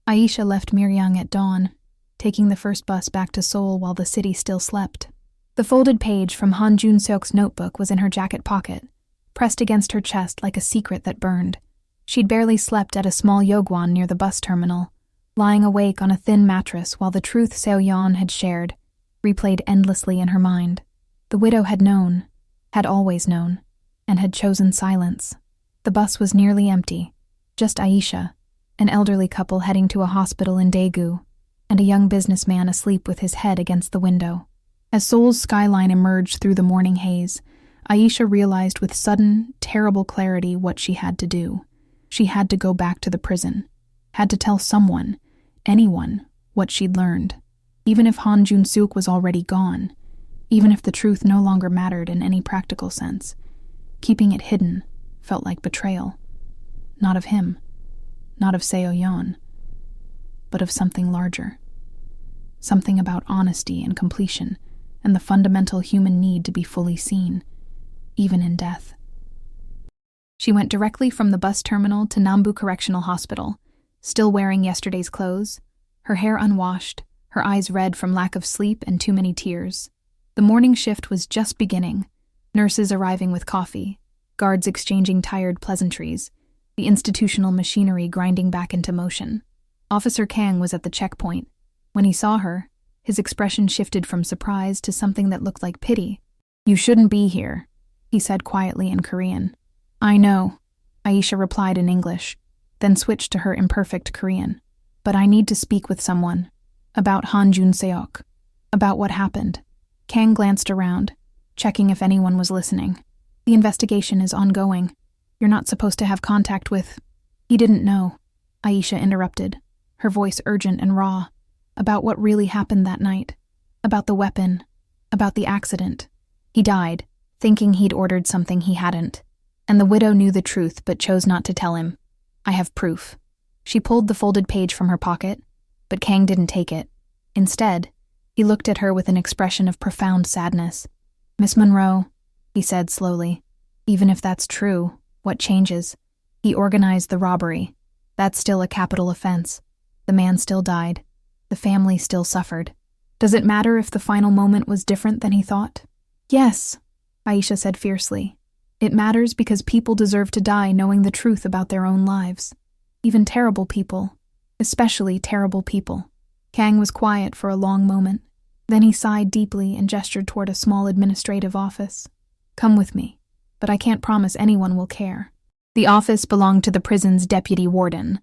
Aisha left Miryang at dawn, taking the first bus back to Seoul while the city still slept. The folded page from Han Jun-seok's notebook was in her jacket pocket, pressed against her chest like a secret that burned. She'd barely slept at a small yogwon near the bus terminal, lying awake on a thin mattress while the truth Seoyeon had shared replayed endlessly in her mind. The widow had known, had always known, and had chosen silence. The bus was nearly empty, just Aisha, an elderly couple heading to a hospital in Daegu, and a young businessman asleep with his head against the window. As Seoul's skyline emerged through the morning haze, Aisha realized with sudden, terrible clarity what she had to do. She had to go back to the prison, had to tell someone, anyone, what she'd learned. Even if Han Jun-seok was already gone, even if the truth no longer mattered in any practical sense, keeping it hidden felt like betrayal. Not of him, not of Seoyeon, but of something larger. Something about honesty and completion, and the fundamental human need to be fully seen, even in death. She went directly from the bus terminal to Nambu Correctional Hospital, still wearing yesterday's clothes, her hair unwashed, her eyes red from lack of sleep and too many tears. The morning shift was just beginning, nurses arriving with coffee, guards exchanging tired pleasantries, the institutional machinery grinding back into motion. Officer Kang was at the checkpoint. When he saw her, his expression shifted from surprise to something that looked like pity. You shouldn't be here, he said quietly in Korean. I know, Aisha replied in English, then switched to her imperfect Korean. But I need to speak with someone. About Han Jun-seok. About what happened. Kang glanced around, checking if anyone was listening. The investigation is ongoing. You're not supposed to have contact with... He didn't know, Aisha interrupted, her voice urgent and raw. About what really happened that night. About the weapon. About the accident. He died, thinking he'd ordered something he hadn't. And the widow knew the truth but chose not to tell him. I have proof. She pulled the folded page from her pocket, but Kang didn't take it. Instead, he looked at her with an expression of profound sadness. Miss Monroe, he said slowly, even if that's true, what changes? He organized the robbery. That's still a capital offense. The man still died. The family still suffered. Does it matter if the final moment was different than he thought? Yes, Aisha said fiercely. It matters because people deserve to die knowing the truth about their own lives. Even terrible people. Especially terrible people. Kang was quiet for a long moment. Then he sighed deeply and gestured toward a small administrative office. Come with me, but I can't promise anyone will care. The office belonged to the prison's deputy warden,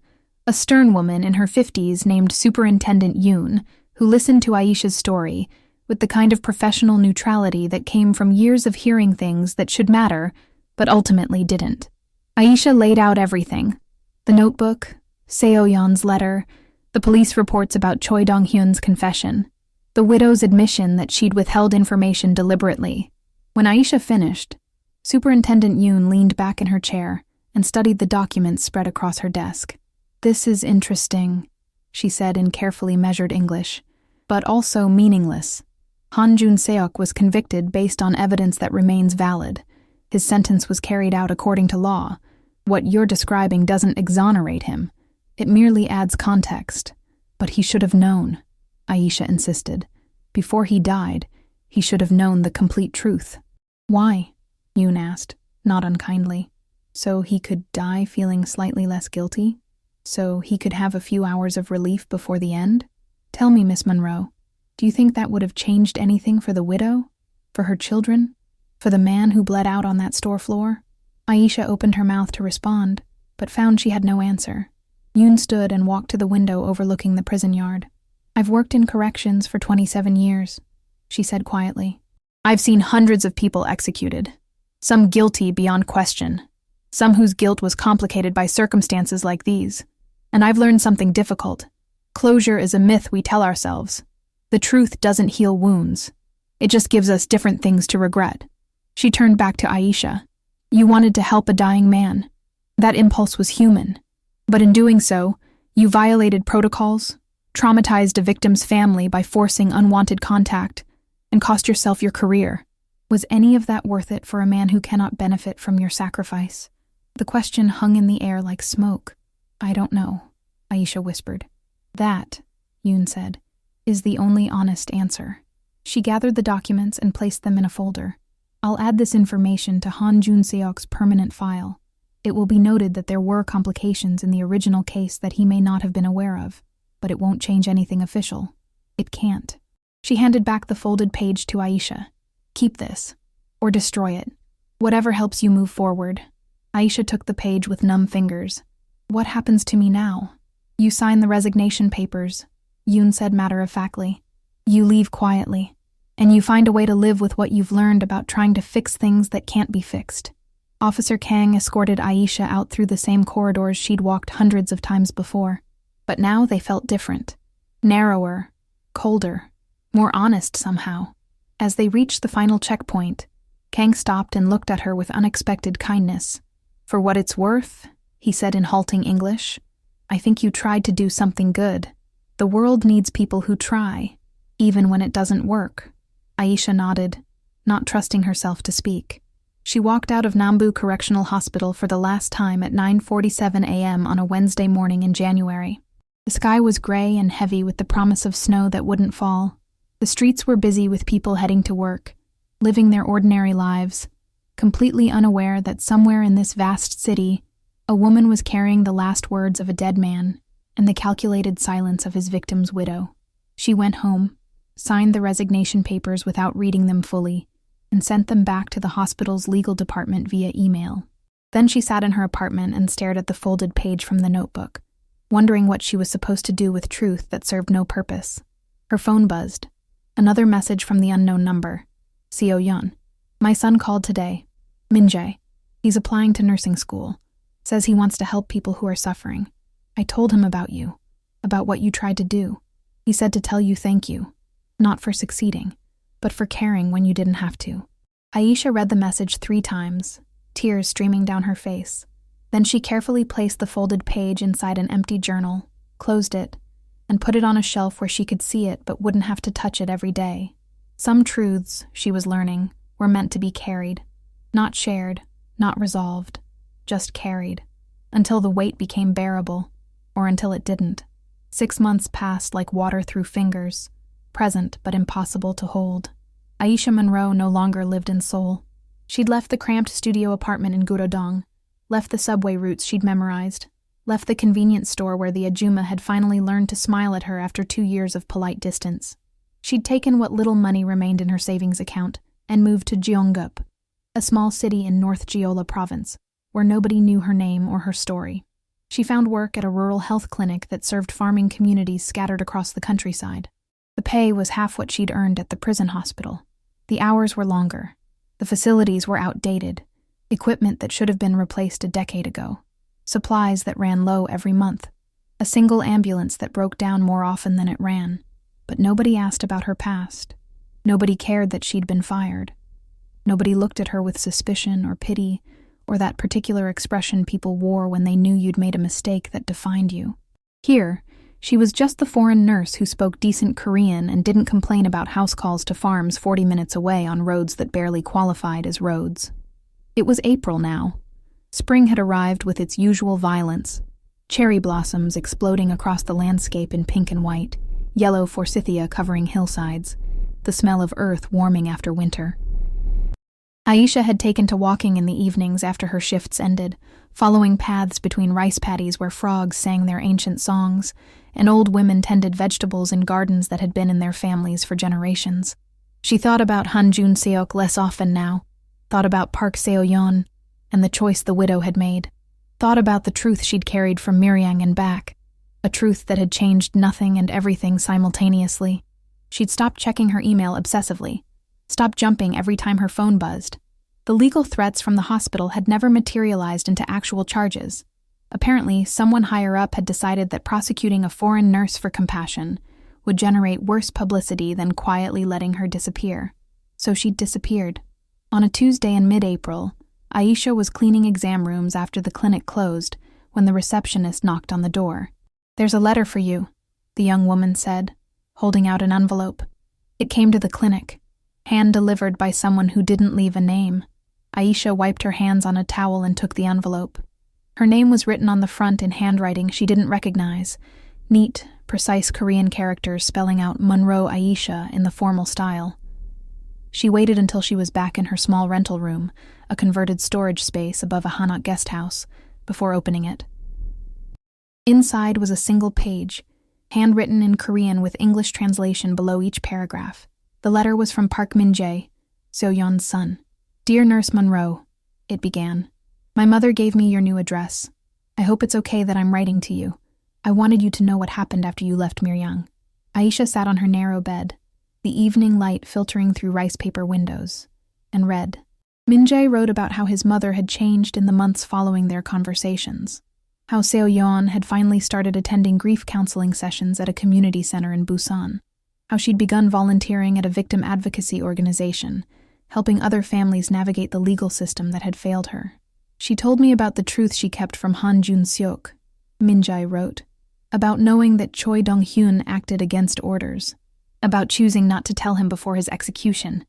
a stern woman in her 50s named Superintendent Yoon, who listened to Aisha's story with the kind of professional neutrality that came from years of hearing things that should matter, but ultimately didn't. Aisha laid out everything. The notebook, Seoyeon's letter, the police reports about Choi Dong-hyun's confession, the widow's admission that she'd withheld information deliberately. When Aisha finished, Superintendent Yoon leaned back in her chair and studied the documents spread across her desk. This is interesting, she said in carefully measured English, but also meaningless. Han Jun-seok was convicted based on evidence that remains valid. His sentence was carried out according to law. What you're describing doesn't exonerate him. It merely adds context. But he should have known, Aisha insisted. Before he died, he should have known the complete truth. Why? Yoon asked, not unkindly. So he could die feeling slightly less guilty? So he could have a few hours of relief before the end? Tell me, Miss Monroe, do you think that would have changed anything for the widow? For her children? For the man who bled out on that store floor? Aisha opened her mouth to respond, but found she had no answer. Yoon stood and walked to the window overlooking the prison yard. I've worked in corrections for 27 years, she said quietly. I've seen hundreds of people executed. Some guilty beyond question. Some whose guilt was complicated by circumstances like these. And I've learned something difficult. Closure is a myth we tell ourselves. The truth doesn't heal wounds. It just gives us different things to regret. She turned back to Aisha. You wanted to help a dying man. That impulse was human. But in doing so, you violated protocols, traumatized a victim's family by forcing unwanted contact, and cost yourself your career. Was any of that worth it for a man who cannot benefit from your sacrifice? The question hung in the air like smoke. I don't know, Aisha whispered. That, Yoon said, is the only honest answer. She gathered the documents and placed them in a folder. I'll add this information to Han Jun-seok's permanent file. It will be noted that there were complications in the original case that he may not have been aware of, but it won't change anything official. It can't. She handed back the folded page to Aisha. Keep this, or destroy it. Whatever helps you move forward. Aisha took the page with numb fingers. What happens to me now? You sign the resignation papers, Yoon said matter-of-factly. You leave quietly, and you find a way to live with what you've learned about trying to fix things that can't be fixed. Officer Kang escorted Aisha out through the same corridors she'd walked hundreds of times before. But now they felt different. Narrower, colder, more honest somehow. As they reached the final checkpoint, Kang stopped and looked at her with unexpected kindness. For what it's worth, he said in halting English, I think you tried to do something good. The world needs people who try, even when it doesn't work. Aisha nodded, not trusting herself to speak. She walked out of Nambu Correctional Hospital for the last time at 9:47 a.m. on a Wednesday morning in January. The sky was gray and heavy with the promise of snow that wouldn't fall. The streets were busy with people heading to work, living their ordinary lives, completely unaware that somewhere in this vast city, a woman was carrying the last words of a dead man and the calculated silence of his victim's widow. She went home, signed the resignation papers without reading them fully, and sent them back to the hospital's legal department via email. Then she sat in her apartment and stared at the folded page from the notebook, wondering what she was supposed to do with truth that served no purpose. Her phone buzzed. Another message from the unknown number. Seo Yun. My son called today. Min-jae. He's applying to nursing school. Says he wants to help people who are suffering. I told him about you, about what you tried to do. He said to tell you thank you, not for succeeding, but for caring when you didn't have to. Aisha read the message 3 times, tears streaming down her face. Then she carefully placed the folded page inside an empty journal, closed it, and put it on a shelf where she could see it but wouldn't have to touch it every day. Some truths, she was learning, were meant to be carried. Not shared, not resolved, just carried. Until the weight became bearable, or until it didn't. 6 months passed like water through fingers, present but impossible to hold. Aisha Monroe no longer lived in Seoul. She'd left the cramped studio apartment in Gurodong, left the subway routes she'd memorized, left the convenience store where the Ajuma had finally learned to smile at her after 2 years of polite distance. She'd taken what little money remained in her savings account and moved to Jeongup, a small city in North Jeolla province, where nobody knew her name or her story. She found work at a rural health clinic that served farming communities scattered across the countryside. The pay was half what she'd earned at the prison hospital. The hours were longer. The facilities were outdated, equipment that should have been replaced a decade ago, supplies that ran low every month, a single ambulance that broke down more often than it ran. But nobody asked about her past. Nobody cared that she'd been fired. Nobody looked at her with suspicion or pity, or that particular expression people wore when they knew you'd made a mistake that defined you. Here, she was just the foreign nurse who spoke decent Korean and didn't complain about house calls to farms 40 minutes away on roads that barely qualified as roads. It was April now. Spring had arrived with its usual violence, cherry blossoms exploding across the landscape in pink and white, yellow forsythia covering hillsides, the smell of earth warming after winter. Aisha had taken to walking in the evenings after her shifts ended, following paths between rice paddies where frogs sang their ancient songs, and old women tended vegetables in gardens that had been in their families for generations. She thought about Han Jun-seok less often now, thought about Park Seo-yeon and the choice the widow had made, thought about the truth she'd carried from Miryang and back, a truth that had changed nothing and everything simultaneously. She'd stopped checking her email obsessively, stopped jumping every time her phone buzzed. The legal threats from the hospital had never materialized into actual charges. Apparently, someone higher up had decided that prosecuting a foreign nurse for compassion would generate worse publicity than quietly letting her disappear. So she'd disappeared. On a Tuesday in mid-April, Aisha was cleaning exam rooms after the clinic closed when the receptionist knocked on the door. "There's a letter for you," the young woman said, holding out an envelope. It came to the clinic, hand-delivered by someone who didn't leave a name. Aisha wiped her hands on a towel and took the envelope. Her name was written on the front in handwriting she didn't recognize, neat, precise Korean characters spelling out Monroe Aisha in the formal style. She waited until she was back in her small rental room, a converted storage space above a Hanok guest house, before opening it. Inside was a single page, handwritten in Korean with English translation below each paragraph. The letter was from Park Min-jae, Seo-yeon's son. "Dear Nurse Monroe," it began. "My mother gave me your new address. I hope it's okay that I'm writing to you. I wanted you to know what happened after you left Miryang." Aisha sat on her narrow bed, the evening light filtering through rice paper windows, and read. Min-jae wrote about how his mother had changed in the months following their conversations, how Seo-yeon had finally started attending grief counseling sessions at a community center in Busan, how she'd begun volunteering at a victim advocacy organization, helping other families navigate the legal system that had failed her. "She told me about the truth she kept from Han Jun-seok," Min-jae wrote, about knowing that Choi Dong-hyun acted against orders, about choosing not to tell him before his execution.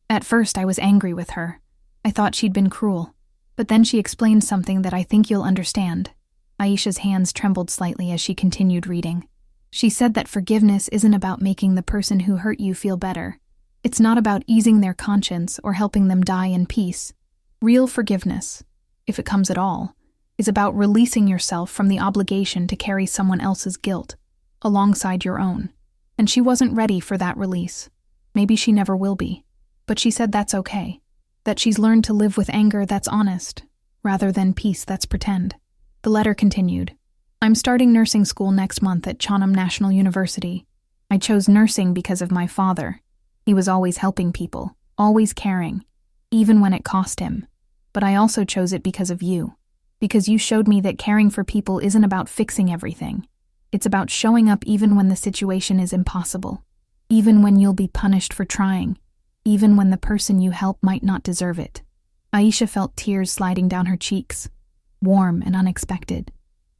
"At first I was angry with her. I thought she'd been cruel. But then she explained something that I think you'll understand." Aisha's hands trembled slightly as she continued reading. "She said that forgiveness isn't about making the person who hurt you feel better. It's not about easing their conscience or helping them die in peace. Real forgiveness, if it comes at all, is about releasing yourself from the obligation to carry someone else's guilt, alongside your own. And she wasn't ready for that release. Maybe she never will be. But she said that's okay. That she's learned to live with anger that's honest, rather than peace that's pretend." The letter continued. "I'm starting nursing school next month at Cheonam National University. I chose nursing because of my father. He was always helping people, always caring, even when it cost him. But I also chose it because of you. Because you showed me that caring for people isn't about fixing everything. It's about showing up even when the situation is impossible, even when you'll be punished for trying, even when the person you help might not deserve it." Aisha felt tears sliding down her cheeks, warm and unexpected.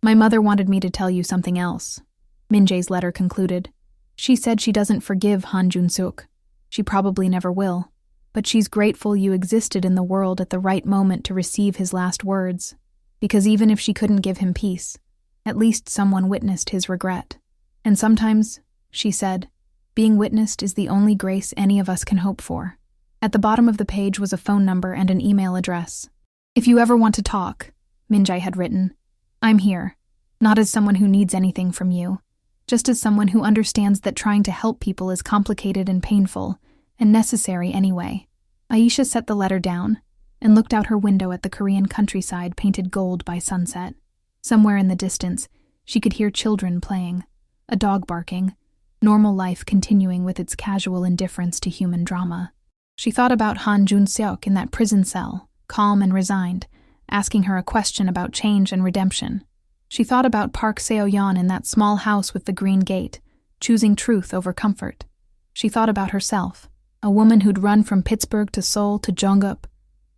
"My mother wanted me to tell you something else," Min-jae's letter concluded. "She said she doesn't forgive Han Jun-seok. She probably never will. But she's grateful you existed in the world at the right moment to receive his last words. Because even if she couldn't give him peace, at least someone witnessed his regret. And sometimes," she said, "being witnessed is the only grace any of us can hope for." At the bottom of the page was a phone number and an email address. "If you ever want to talk," Min-jae had written, "I'm here, not as someone who needs anything from you, just as someone who understands that trying to help people is complicated and painful, and necessary anyway." Aisha set the letter down and looked out her window at the Korean countryside painted gold by sunset. Somewhere in the distance, she could hear children playing, a dog barking, normal life continuing with its casual indifference to human drama. She thought about Han Jun-seok in that prison cell, calm and resigned, asking her a question about change and redemption. She thought about Park Seo-yeon in that small house with the green gate, choosing truth over comfort. She thought about herself, a woman who'd run from Pittsburgh to Seoul to Jonggup,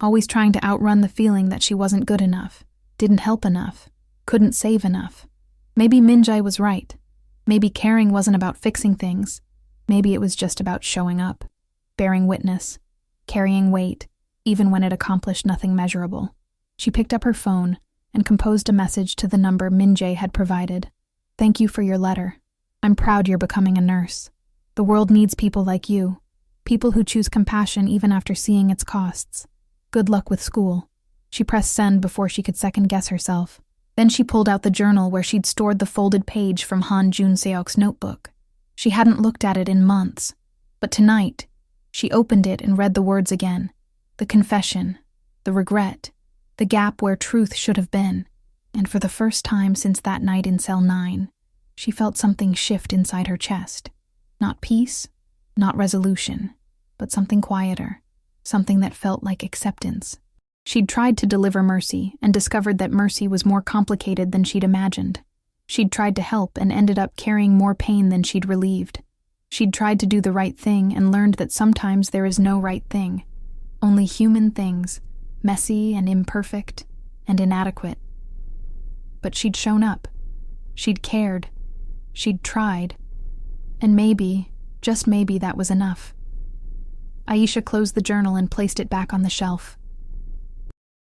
always trying to outrun the feeling that she wasn't good enough, didn't help enough, couldn't save enough. Maybe Min-jae was right. Maybe caring wasn't about fixing things. Maybe it was just about showing up, bearing witness, carrying weight, even when it accomplished nothing measurable. She picked up her phone and composed a message to the number Min-jae had provided. "Thank you for your letter. I'm proud you're becoming a nurse. The world needs people like you, people who choose compassion even after seeing its costs. Good luck with school." She pressed send before she could second-guess herself. Then she pulled out the journal where she'd stored the folded page from Han Jun-seok's notebook. She hadn't looked at it in months, but tonight, she opened it and read the words again. The confession, the regret, the gap where truth should have been. And for the first time since that night in Cell 9, she felt something shift inside her chest. Not peace, not resolution, but something quieter, something that felt like acceptance. She'd tried to deliver mercy and discovered that mercy was more complicated than she'd imagined. She'd tried to help and ended up carrying more pain than she'd relieved. She'd tried to do the right thing and learned that sometimes there is no right thing, only human things, messy and imperfect and inadequate. But she'd shown up. She'd cared. She'd tried. And maybe, just maybe, that was enough. Aisha closed the journal and placed it back on the shelf.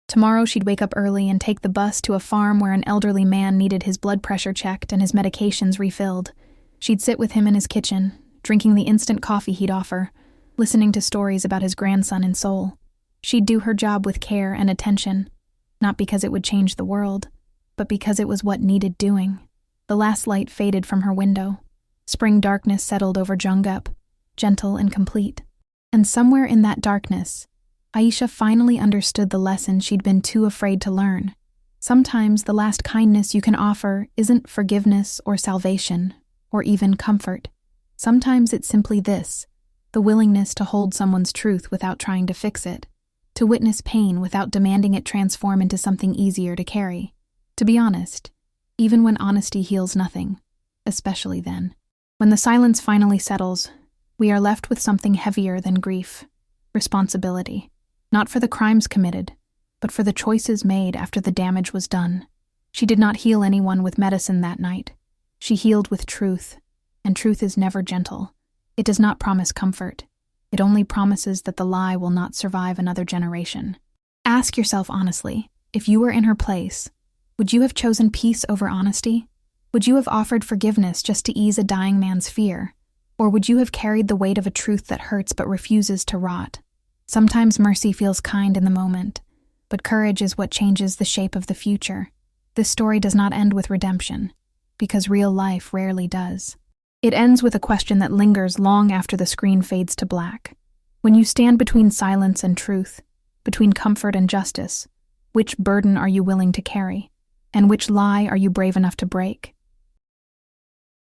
Tomorrow she'd wake up early and take the bus to a farm where an elderly man needed his blood pressure checked and his medications refilled. She'd sit with him in his kitchen, drinking the instant coffee he'd offer, listening to stories about his grandson in Seoul. She'd do her job with care and attention, not because it would change the world, but because it was what needed doing. The last light faded from her window. Spring darkness settled over Jeongeuk, gentle and complete. And somewhere in that darkness, Aisha finally understood the lesson she'd been too afraid to learn. Sometimes the last kindness you can offer isn't forgiveness or salvation, or even comfort. Sometimes it's simply this: the willingness to hold someone's truth without trying to fix it, to witness pain without demanding it transform into something easier to carry. To be honest, even when honesty heals nothing, especially then. When the silence finally settles, we are left with something heavier than grief: responsibility. Not for the crimes committed, but for the choices made after the damage was done. She did not heal anyone with medicine that night. She healed with truth, and truth is never gentle. It does not promise comfort. It only promises that the lie will not survive another generation. Ask yourself honestly, if you were in her place, would you have chosen peace over honesty? Would you have offered forgiveness just to ease a dying man's fear? Or would you have carried the weight of a truth that hurts but refuses to rot? Sometimes mercy feels kind in the moment, but courage is what changes the shape of the future. This story does not end with redemption, because real life rarely does. It ends with a question that lingers long after the screen fades to black. When you stand between silence and truth, between comfort and justice, which burden are you willing to carry? And which lie are you brave enough to break?